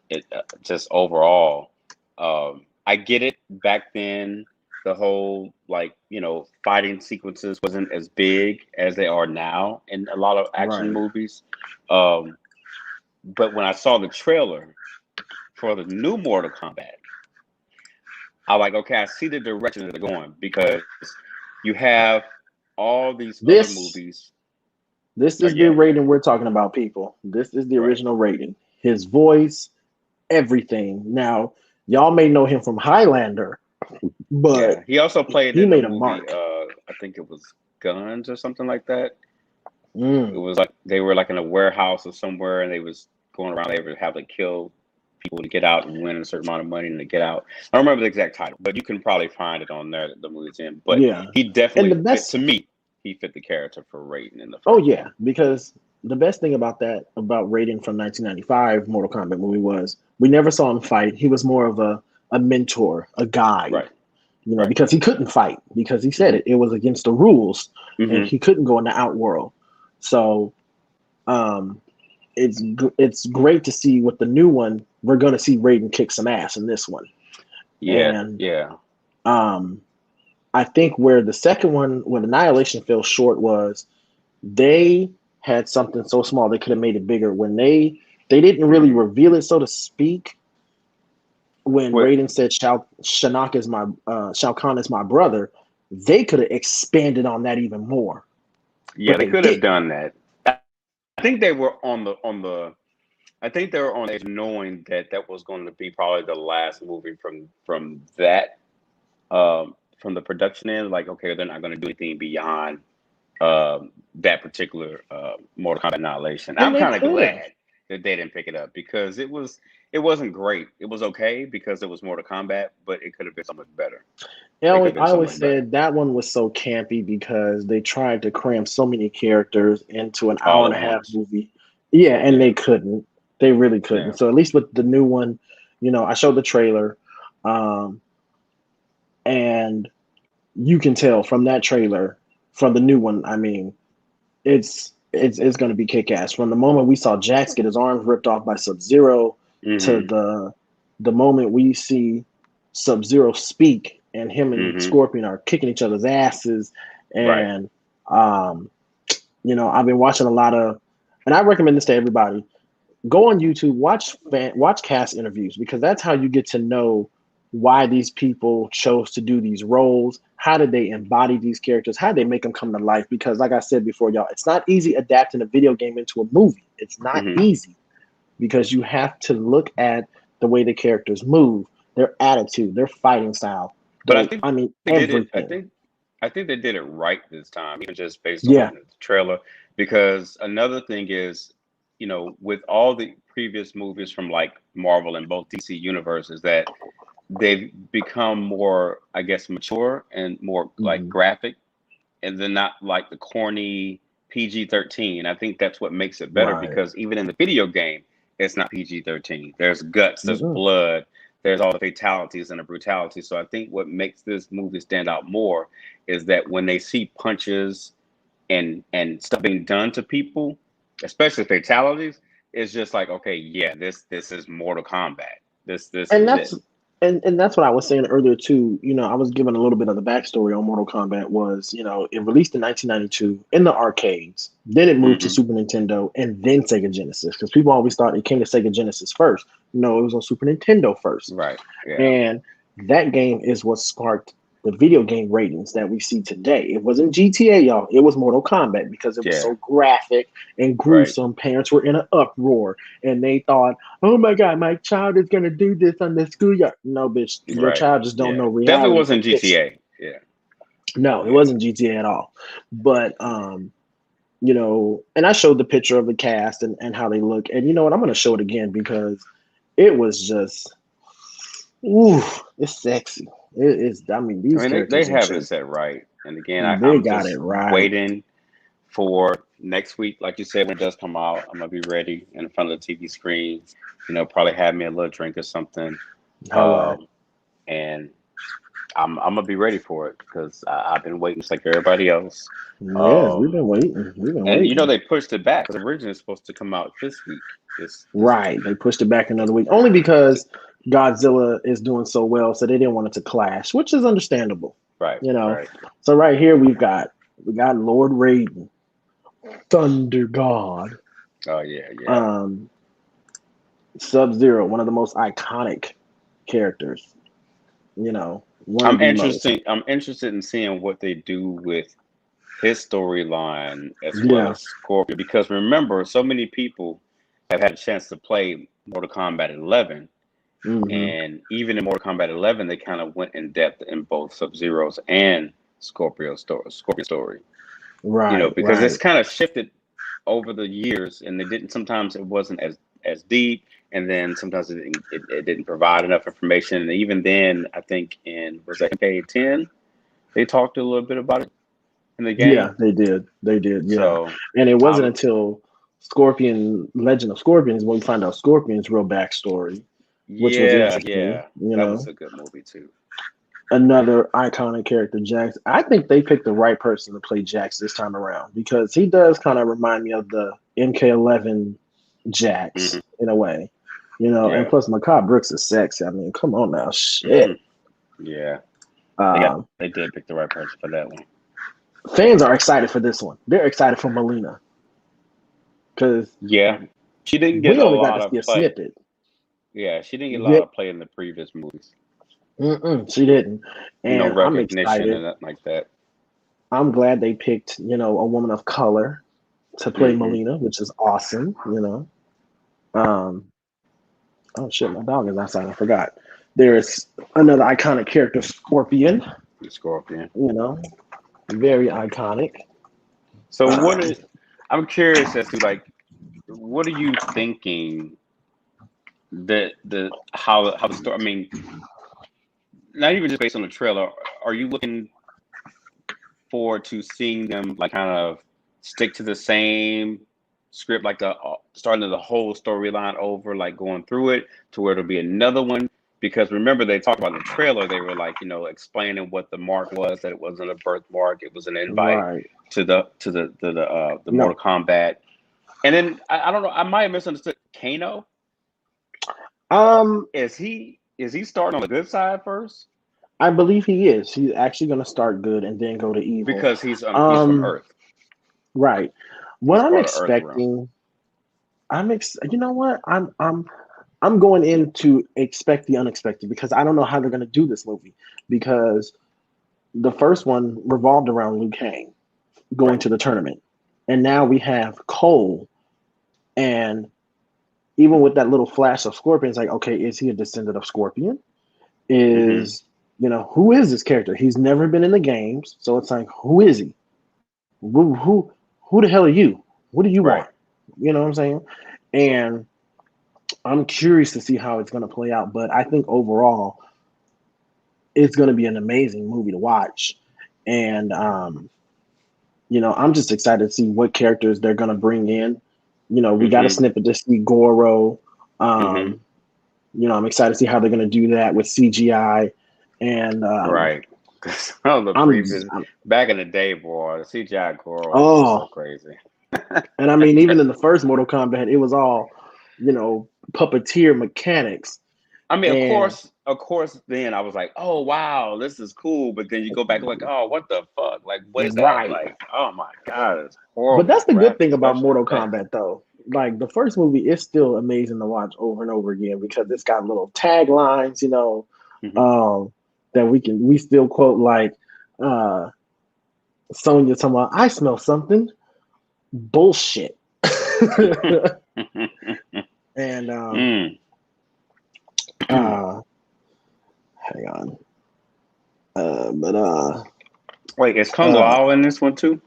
It just overall, I get it back then. the whole like fighting sequences wasn't as big as they are now in a lot of action movies. But when I saw the trailer for the new Mortal Kombat, I like, okay, I see the direction that they're going, because you have all these other movies. This is the rating we're talking about, people. This is the original rating. His voice, everything. Now, y'all may know him from Highlander, but he also played he in made the a movie, mark. I think it was Guns or something like that. Mm. It was like they were like in a warehouse or somewhere, and they was going around. They would have to kill people to get out and win a certain amount of money and to get out. I don't remember the exact title, but you can probably find it on there, the movie's in. But he definitely fit, to me, he fit the character for Raiden in the first movie. Because the best thing about Raiden from 1995 Mortal Kombat movie was we never saw him fight. He was more of a mentor, a guide. Because he couldn't fight, because he said it was against the rules, and he couldn't go in the outworld. So it's great to see with the new one. We're going to see Raiden kick some ass in this one. I think where the second one, when Annihilation fell short, was they had something so small they could have made it bigger. When they didn't really reveal it, so to speak. When Raiden said Shao Kahn is my brother, they could have expanded on that even more. Yeah, they could have done that. I think they were on the edge, knowing that was going to be probably the last movie from that from the production end. Like, okay, they're not going to do anything beyond that particular Mortal Kombat Annihilation. I'm kind of glad that they didn't pick it up, because it wasn't great. It was okay because it was Mortal Kombat, but it could have been so much better. I always said that one was so campy because they tried to cram so many characters into an hour and a half movie. And they couldn't. They really couldn't. Yeah. So at least with the new one, I showed the trailer, and you can tell from that trailer, from the new one, I mean, it's going to be kick-ass. From the moment we saw Jax get his arms ripped off by Sub-Zero to the moment we see Sub-Zero speak, and him and Scorpion are kicking each other's asses. And, I've been watching a lot of, and I recommend this to everybody, go on YouTube, watch cast interviews, because that's how you get to know why these people chose to do these roles. How did they embody these characters? How did they make them come to life? Because like I said before, y'all, it's not easy adapting a video game into a movie. It's not easy, because you have to look at the way the characters move, their attitude, their fighting style. But I think everything. I think they did it right this time, even just based on the trailer. Because another thing is, with all the previous movies from like Marvel and both DC universes, that they've become more, I guess, mature and more like graphic, and then not like the corny PG-13. I think that's what makes it better, because even in the video game, it's not PG-13. There's guts, there's blood, there's all the fatalities and the brutality. So I think what makes this movie stand out more is that when they see punches and stuff being done to people, especially fatalities, it's just like, okay, yeah, this is Mortal Kombat. This and is that's it. And that's what I was saying earlier too. I was giving a little bit of the backstory on Mortal Kombat. Was it released in 1992 in the arcades, then it moved to Super Nintendo, and then Sega Genesis, because people always thought it came to Sega Genesis first. No, it was on Super Nintendo first. Right. Yeah. And that game is what sparked the video game ratings that we see today. It wasn't GTA, y'all. It was Mortal Kombat, because it was so graphic and gruesome. Parents were in an uproar, and they thought, "Oh my God, my child is gonna do this on the schoolyard." No, bitch, your child just don't know reality. Definitely wasn't GTA. Yeah. No, it wasn't GTA at all. But and I showed the picture of the cast and how they look, and you know what? I'm gonna show it again, because it was just, it's sexy. It is. I mean, they have it set right. And again, I'm got just it right. waiting for next week, like you said, when it does come out. I'm gonna be ready in front of the TV screen. Probably have me a little drink or something, and I'm gonna be ready for it, because I've been waiting just like everybody else. Yes, we've been waiting. And they pushed it back, because originally it's supposed to come out this week. They pushed it back another week, only because Godzilla is doing so well, so they didn't want it to clash, which is understandable. Right. You know. Right. So right here we got Lord Raiden, Thunder God. Oh yeah. Sub-Zero, one of the most iconic characters. You know, I'm interested in seeing what they do with his storyline as well as Scorpion, because remember, so many people have had a chance to play Mortal Kombat 11, and even in Mortal Kombat 11, they kind of went in depth in both Sub-Zero's and Scorpion story. Right. You know, because it's kind of shifted over the years, and they didn't. Sometimes it wasn't as deep, and then sometimes it didn't provide enough information. And even then, I think was that MK10, they talked a little bit about it in the game. Yeah, they did. Yeah. So, and it wasn't until Legend of Scorpions when we find out Scorpion's real backstory, which was interesting. Yeah, that was a good movie too. Another iconic character, Jax. I think they picked the right person to play Jax this time around because he does kind of remind me of the MK11 Jax in a way, you know. And plus, Macabre Brooks is sexy. I mean, come on now, shit. Yeah, they did pick the right person for that one. Fans are excited for this one. They're excited for Melina because she didn't get a lot of play. Snippet. Yeah, she didn't get a lot of play in the previous movies. She didn't, and no recognition I'm excited. And nothing like that. I'm glad they picked, you know, a woman of color to play Melina, which is awesome. You know, oh shit, my dog is outside. I forgot. There's another iconic character, Scorpion. Scorpion. You know, very iconic. So I'm curious as to like, what are you thinking that how the story? I mean, not even just based on the trailer. Are you looking forward to seeing them like kind of stick to the same script, like the starting the whole storyline over, like going through it to where it'll be another one? Because remember, they talked about in the trailer, they were like, you know, explaining what the mark was, that it wasn't a birthmark, it was an invite to the Mortal Kombat. And then I don't know, I might have misunderstood. Kano? Is he starting on the good side first? I believe he is. He's actually going to start good and then go to evil because he's from Earth. Right. What I'm expecting, you know what? I'm going in to expect the unexpected because I don't know how they're going to do this movie, because the first one revolved around Liu Kang going to the tournament, and now we have Cole, and even with that little flash of Scorpion, it's like, okay, is he a descendant of Scorpion? Is you know, who is this character? He's never been in the games, so it's like, who is he? Who the hell are you? What do you want? You know what I'm saying? And I'm curious to see how it's going to play out, but I think overall it's going to be an amazing movie to watch. And you know, I'm just excited to see what characters they're going to bring in. You know, we got a snippet to see Goro. You know, I'm excited to see how they're going to do that with CGI. And back in the day, boy, the CGI Goro was so crazy. And I mean, even in the first Mortal Kombat, it was all, you know, puppeteer mechanics. I mean, of course, then I was like, oh wow, this is cool. But then you go back like, oh, what the fuck? Like, what is that? Like, oh my god, it's horrible. But that's the good thing about Mortal Kombat, though. Like, the first movie is still amazing to watch over and over again because it's got little taglines, you know, that we still quote, like Sonya talking about, I smell something. Bullshit. And hang on. Wait, is Kung Lao in this one too?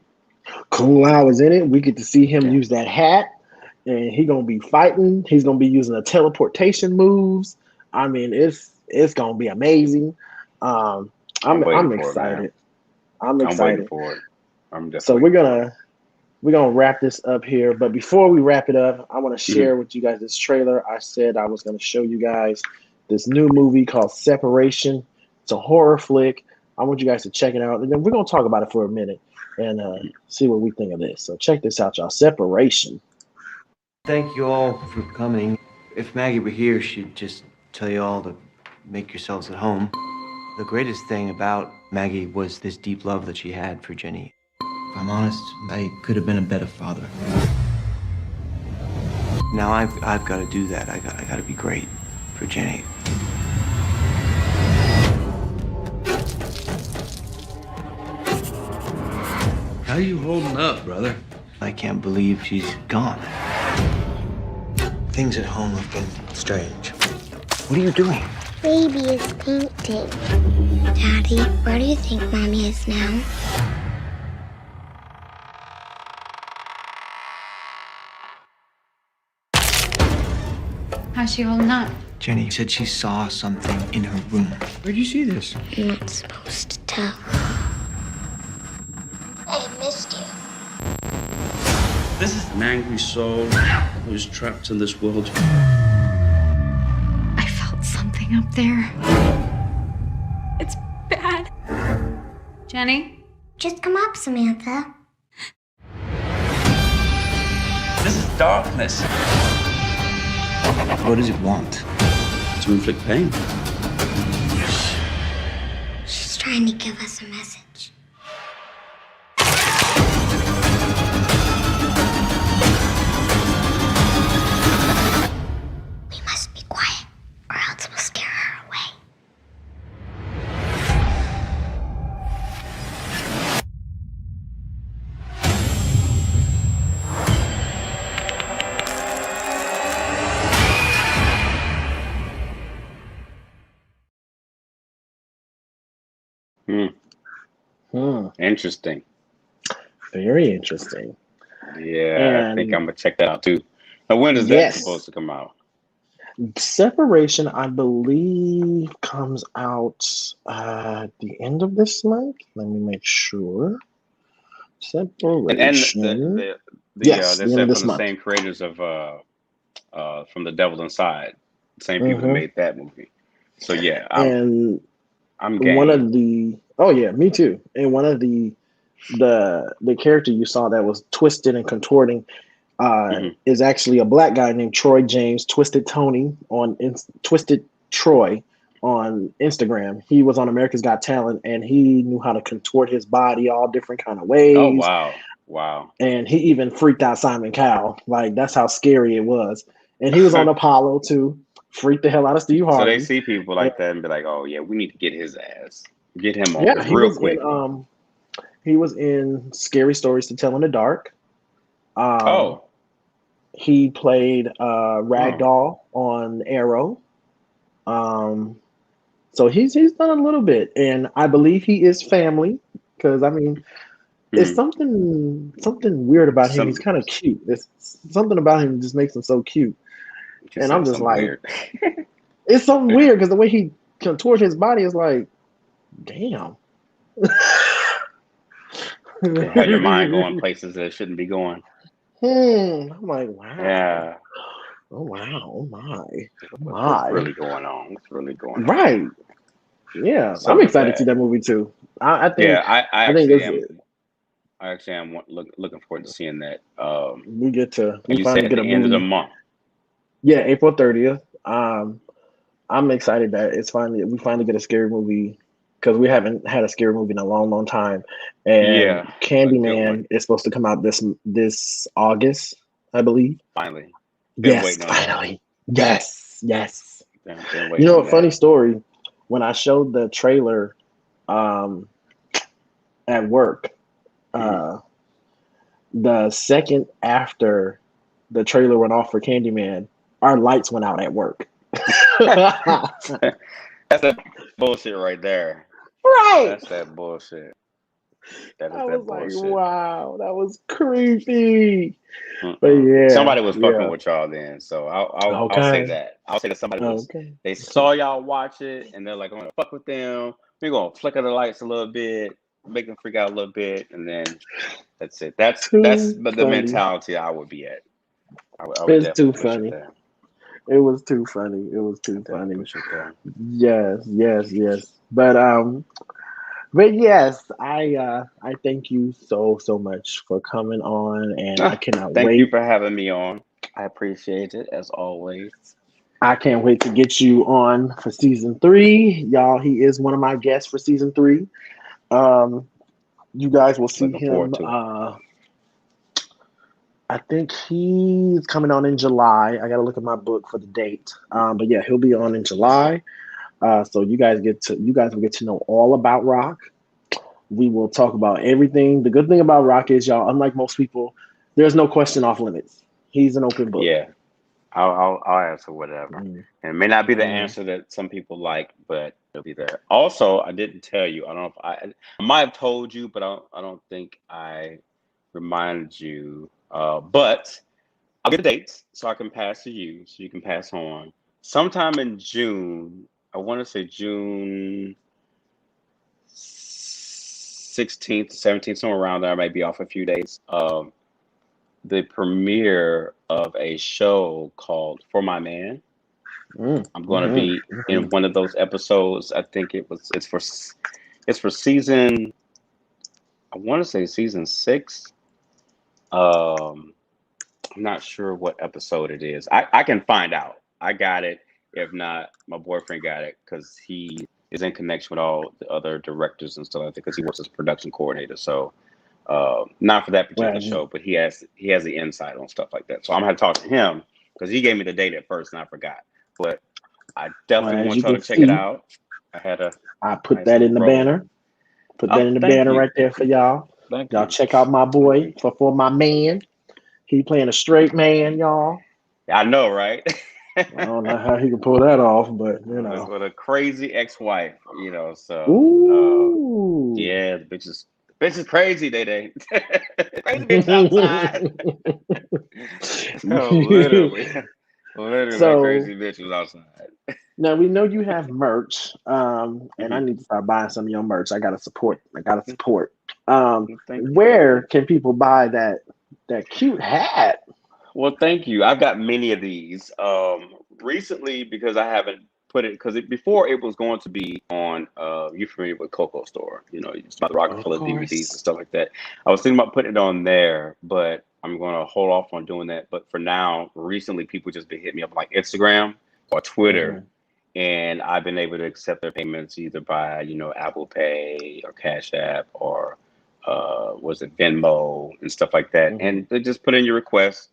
Kung Lao is in it. We get to see him use that hat, and he's gonna be fighting. He's gonna be using the teleportation moves. I mean, it's gonna be amazing. I'm excited. I'm waiting for it. So we're gonna wrap this up here. But before we wrap it up, I want to share with you guys this trailer. I said I was going to show you guys this new movie called Separation. It's a horror flick. I want you guys to check it out. And then we're going to talk about it for a minute and see what we think of this. So check this out, y'all. Separation. Thank you all for coming. If Maggie were here, she'd just tell you all to make yourselves at home. The greatest thing about Maggie was this deep love that she had for Jenny. If I'm honest, I could have been a better father. Now I've got to do that. I got to be great for Jenny. How you holding up, brother? I can't believe she's gone. Things at home have been strange. What are you doing? Baby is painting. Daddy, where do you think Mommy is now? How's she holding up? Jenny said she saw something in her room. Where'd you see this? I'm not supposed to tell. I missed you. This is an angry soul who's trapped in this world. I felt something up there. It's bad. Jenny? Just come up, Samantha. This is darkness. What does it want? To inflict pain. She's trying to give us a message. We must be quiet, or else we'll scare her away. Interesting. Very interesting. Yeah, I think I'm gonna check that out too. Now, when is that supposed to come out? Separation, I believe, comes out the end of this month. Let me make sure. Separation. And yes, they're the end of set this from the month. same creators of From the Devil's Inside. Same people that made that movie. So yeah, I'm game. One of the me too. And one of the character you saw that was twisted and contorting is actually a black guy named Troy James, Twisted Tony Twisted Troy on Instagram. He was on America's Got Talent, and he knew how to contort his body all different kind of ways. Oh wow! And he even freaked out Simon Cowell. Like, that's how scary it was. And he was on Apollo too. Freaked the hell out of Steve Harvey. So they see people like that and be like, "Oh yeah, we need to get his ass, get him on real quick." He was in Scary Stories to Tell in the Dark. He played Ragdoll on Arrow. So he's done a little bit, and I believe he is family, because I mean, it's something weird about him. He's kind of cute. It's something about him just makes him so cute. And I'm just like, it's something weird because the way he contorts his body is like, damn. Have your mind going places that it shouldn't be going. I'm like, wow. Yeah. Oh wow. Oh my. What's really going on? What's really going on? Right. Yeah. So I'm excited to see that movie too. I think. Yeah, I think actually am looking forward to seeing that. We finally get a end of the movie. month. Yeah, April 30th. I'm excited that we finally get a scary movie, because we haven't had a scary movie in a long, long time. And Candyman is supposed to come out this August, I believe. Finally. Yes, finally. Yes. Been You know, a funny story. When I showed the trailer at work, the second after the trailer went off for Candyman, our lights went out at work. That's that bullshit right there. Right. That's that bullshit. That is I that was like, bullshit. wow, that was creepy. But yeah, somebody was fucking with y'all then, so I'll say that. I'll say that somebody was. They saw y'all watch it, and they're like, "I'm gonna fuck with them. We're gonna flicker the lights a little bit, make them freak out a little bit, and then that's it. That's the mentality I would be at. I would it's too funny. It was too funny. It was too funny. Yes. But yes, I thank you so much for coming on, and I cannot wait. Thank you for having me on. I appreciate it as always. I can't wait to get you on for season 3. Y'all, he is one of my guests for season 3. You guys will see Looking forward him. to it. I think he's coming on in July. I got to look at my book for the date. But yeah, he'll be on in July. So you guys will get to know all about Rock. We will talk about everything. The good thing about Rock is, y'all, unlike most people, there's no question off limits. He's an open book. Yeah, I'll answer whatever. And it may not be the answer that some people like, but it'll be there. Also, I didn't tell you. I don't know if I might have told you, but I don't think I reminded you. But I'll get the dates so I can pass to you, so you can pass on. Sometime in June, I want to say June 16th, 17th, somewhere around there. I might be off a few days. The premiere of a show called For My Man. I'm going to be in one of those episodes. I think it's for season, I want to say season 6. I'm not sure what episode it is. I can find out. I got it. If not, my boyfriend got it because he is in connection with all the other directors and stuff like that because he works as a production coordinator. So not for that particular show, but he has the insight on stuff like that. So I'm gonna have to talk to him because he gave me the date at first and I forgot. But I definitely want y'all to check it out. I put that in the banner. Put that in the banner right there for y'all. Y'all check out my boy for my man. He playing a straight man, y'all. I know, right? I don't know how he can pull that off, but you know, with a crazy ex-wife, you know. So, yeah, the bitch is crazy. They crazy bitch outside. literally, that crazy bitch was outside. Now we know you have merch, and I need to start buying some of your merch. I gotta support. Where can people buy that cute hat? Well, thank you. I've got many of these. Recently, because I haven't put it, before it was going to be on, you familiar with Coco Store, you know, it's about the Rockefeller DVDs and stuff like that. I was thinking about putting it on there, but I'm going to hold off on doing that. But for now, recently, people just been hitting me up on like Instagram or Twitter, and I've been able to accept their payments either by, you know, Apple Pay or Cash App or Venmo and stuff like that. And they just put in your request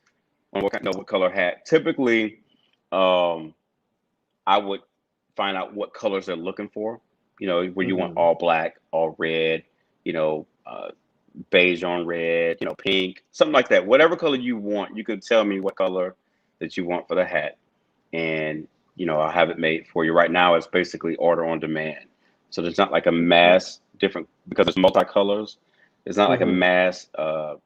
on what color hat. Typically, I would find out what colors they're looking for. You know, where you want all black, all red, you know, beige on red, you know, pink, something like that. Whatever color you want, you can tell me what color that you want for the hat, and you know, I'll have it made for you. Right now, it's basically order on demand. So there's not like a mass different because it's multicolors. It's not like a mass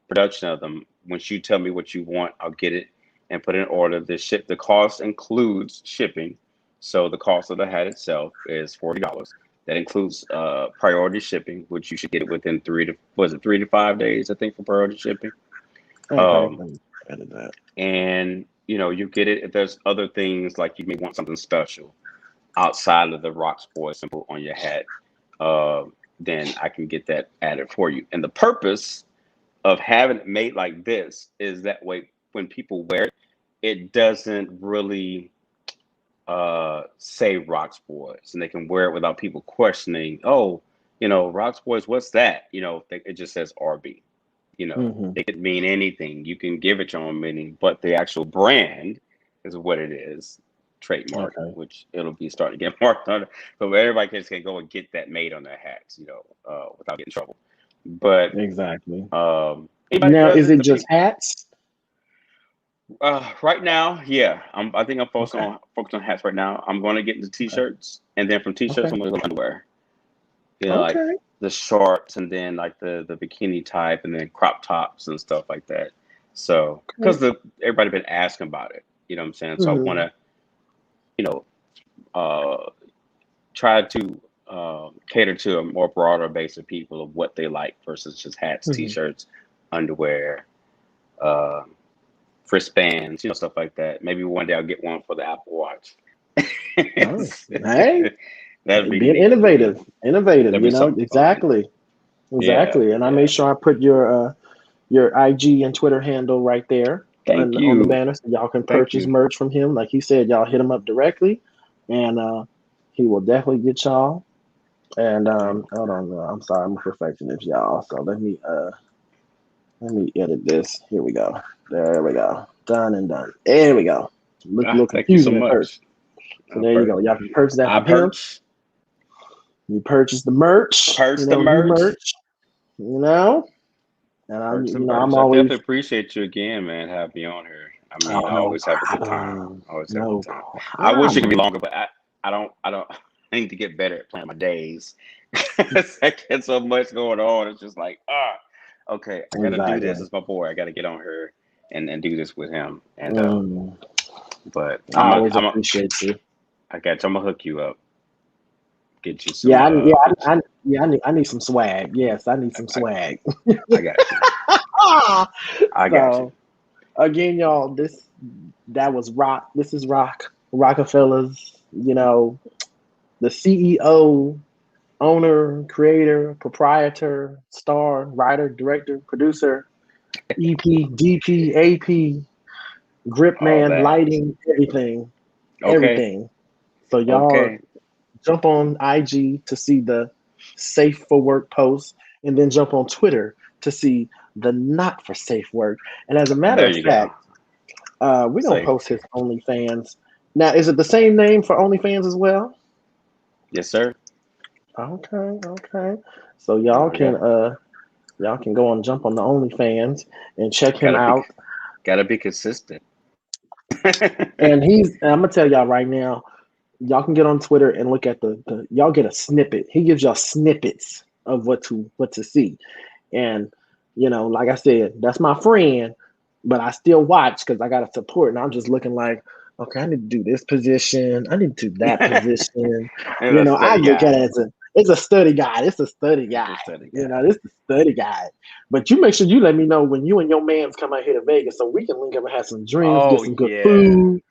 production of them. Once you tell me what you want, I'll get it and put in order. The cost includes shipping. So the cost of the hat itself is $40. That includes priority shipping, which you should get it within 3 to 5 days, I think, for priority shipping. And you know, you get it if there's other things like you may want something special outside of the Rocks Boy symbol on your hat. Then I can get that added for you. And the purpose of having it made like this is that way when people wear it, it doesn't really say Rocks Boys, and they can wear it without people questioning, oh, you know, Rocks Boys, what's that? You know, it just says RB. You know, it could mean anything. You can give it your own meaning, but the actual brand is what it is. Trademark, which it'll be starting to get marked on it. But everybody can go and get that made on their hats, you know, without getting in trouble. But now, is it just hats? Right now, yeah. I think I'm focused on hats right now. I'm going to get into t-shirts, and then from t-shirts, I'm going to go underwear. You know, like the shorts, and then like the bikini type, and then crop tops and stuff like that. So, because everybody been asking about it, you know what I'm saying? So I want to, you know, try to cater to a more broader base of people of what they like versus just hats, t-shirts, underwear, wristbands, you know, stuff like that. Maybe one day I'll get one for the Apple Watch. Hey, that'd be being innovative, you know, exactly. Yeah, and I made sure I put your IG and Twitter handle right there. Thank on the you. banner, so y'all can Thank purchase you. merch from him. Like he said, y'all hit him up directly, and he will definitely get y'all. And hold on, I'm sorry, I'm a perfectionist, y'all. So let me edit this. Here we go. There we go. Done and done. There we go. Look a little Thank you so confusing at first. much. So there you go. Y'all can purchase that I from him. perch. You purchase the merch. Purge You the know, merch. You know, and Purge the I'm merch. I always. definitely appreciate you again, man. Having me on here. I mean, Oh, I no always have a good time. problem. Always have a No good time. I wish it could be problem. longer, but I don't. I need to get better at planning my days. I get so much going on. It's just like, okay, I got to do this. Exactly. It's my boy. I got to get on here and do this with him. And but I always appreciate you. I got you. I'm gonna hook you up. Get you some. I need some swag. Yes, I need some swag. I got you. I got you. Again, y'all, that was Rock. This is Rock. Rockefellers, you know, the CEO, owner, creator, proprietor, star, writer, director, producer, EP, DP, AP, grip All man, that. lighting, everything. Okay. Everything. So y'all jump on IG to see the safe for work posts, and then jump on Twitter to see the not for safe work. And as a matter There of you fact, we're gonna post his OnlyFans. Now, is it the same name for OnlyFans as well? Yes, sir. Okay. So y'all can go and jump on the OnlyFans and check him out. Gotta be consistent. And I'm gonna tell y'all right now, y'all can get on Twitter and look at the y'all get a snippet. He gives y'all snippets of what to see. And like I said, that's my friend, but I still watch because I gotta support. And I'm just looking like, okay, I need to do this position. I need to do that position. I look at it as it's a study guide. It's a study guide. This is a study guide. But you make sure you let me know when you and your mans come out here to Vegas so we can link up and have some drinks, get some good food.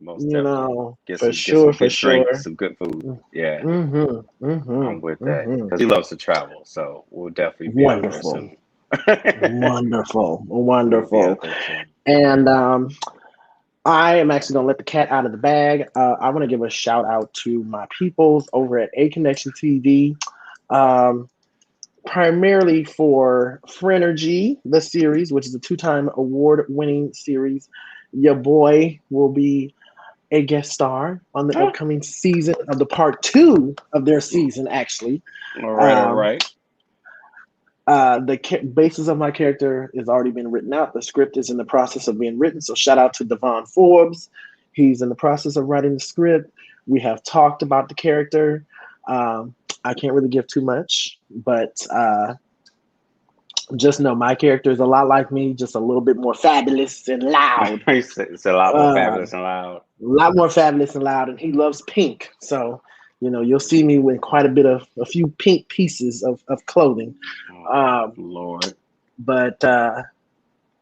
Most definitely. Get for some sure. drinks, some good food. Yeah. I'm with that because he loves to travel, so we'll definitely be out there soon. Wonderful. And I am actually going to let the cat out of the bag. I want to give a shout out to my peoples over at A Connection TV, primarily for Frenergy, the series, which is a 2-time award-winning series. Your boy will be a guest star on the upcoming season of the part 2 of their season, actually. All right. The basis of my character has already been written out. The script is in the process of being written. So shout out to Devon Forbes. He's in the process of writing the script. We have talked about the character. I can't really give too much, but just know my character is a lot like me, just a little bit more fabulous and loud. It's a lot more fabulous and loud. A lot more fabulous and loud, and he loves pink. So, you'll see me with quite a few pink pieces of clothing. Lord. But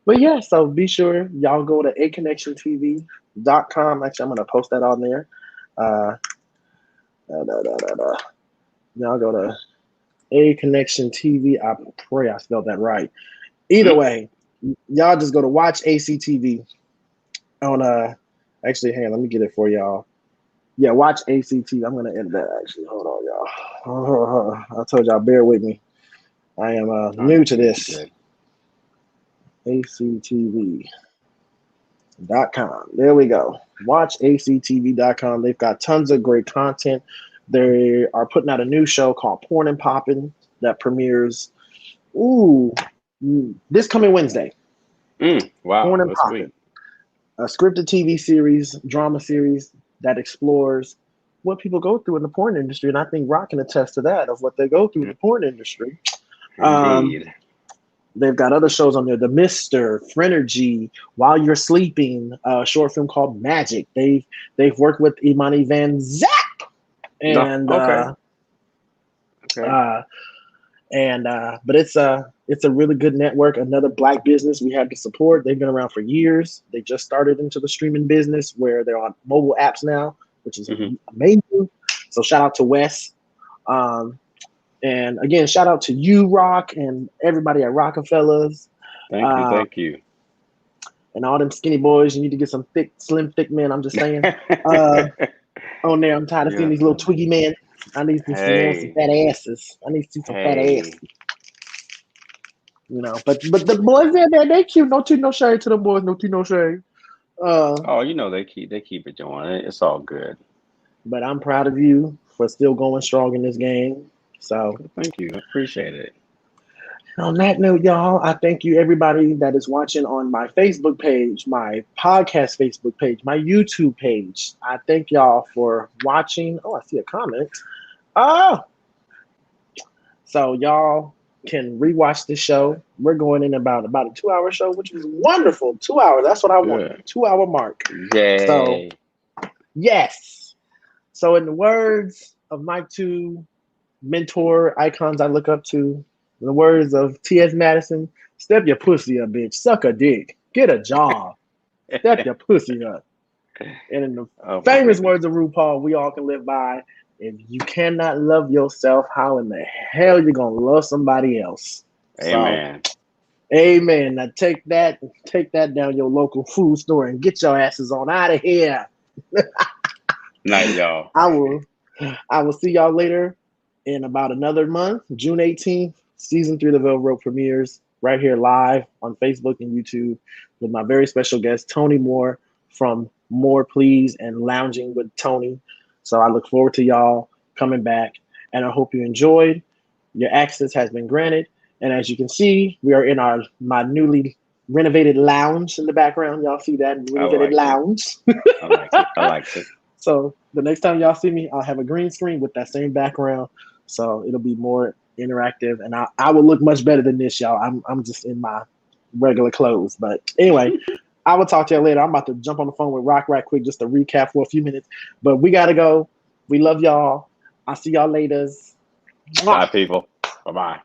yeah, so be sure y'all go to aconnectiontv.com. Actually, I'm going to post that on there. Y'all go to A Connection TV. I pray I spelled that right. Either way, y'all just go to watch ACTV on actually, hang on, let me get it for y'all. Yeah, watch ACT. I'm gonna edit that actually. Hold on, y'all. I told y'all, bear with me. I am new to this. ACTV.com. There we go. Watch ACTV.com. They've got tons of great content. They are putting out a new show called Porn and Poppin' that premieres this coming Wednesday. Wow. Porn and Poppin'. A scripted TV series, drama series that explores what people go through in the porn industry. And I think Rock can attest to that, of what they go through in the porn industry. Indeed. They've got other shows on there. The Mister, Frenergy, While You're Sleeping, a short film called Magic. They've worked with Imani Van Zap. And but it's a really good network, another Black business we have to support. They've been around for years. They just started into the streaming business where they're on mobile apps now, which is amazing. So shout out to Wes. And again, shout out to you, Rock, and everybody at Rockefellers. Thank you. and all them skinny boys. You need to get some thick, slim, thick men. I'm just saying. On there, I'm tired of seeing these little twiggy men. I need to see man with some fat asses. I need to see some fat asses. You know, but the boys there, they cute. No tea, no shade to them boys. No tea, no shade. Oh, you know they keep it going. It's all good. But I'm proud of you for still going strong in this game. So thank you. I appreciate it. On that note, y'all, I thank you everybody that is watching on my Facebook page, my podcast Facebook page, my YouTube page. I thank y'all for watching. Oh, I see a comment. Oh, so y'all can rewatch the show. We're going in about a 2-hour show, which is wonderful. 2 hours. That's what I want. 2-hour mark. Yay. So, yes. So, in the words of my two mentor icons I look up to, in the words of T.S. Madison, step your pussy up, bitch. Suck a dick. Get a job. Step your pussy up. And in the famous words of RuPaul, we all can live by, if you cannot love yourself, how in the hell you gonna love somebody else? Amen. So, amen. Now take that down your local food store and get your asses on out of here. Night, y'all. I will see y'all later in about another month. June 18th, season 3 of the Velvet Rope premieres right here live on Facebook and YouTube with my very special guest, Tony Moore from More Please and Lounging with Tony. So I look forward to y'all coming back, and I hope you enjoyed. Your access has been granted, and as you can see, we are in my newly renovated lounge in the background. Y'all see that renovated lounge? I like it. So the next time y'all see me, I'll have a green screen with that same background, so it'll be more interactive, and I will look much better than this, y'all. I'm just in my regular clothes, but anyway. I will talk to you later. I'm about to jump on the phone with Rock right quick just to recap for a few minutes. But we got to go. We love y'all. I'll see y'all later. Bye, people. Bye-bye.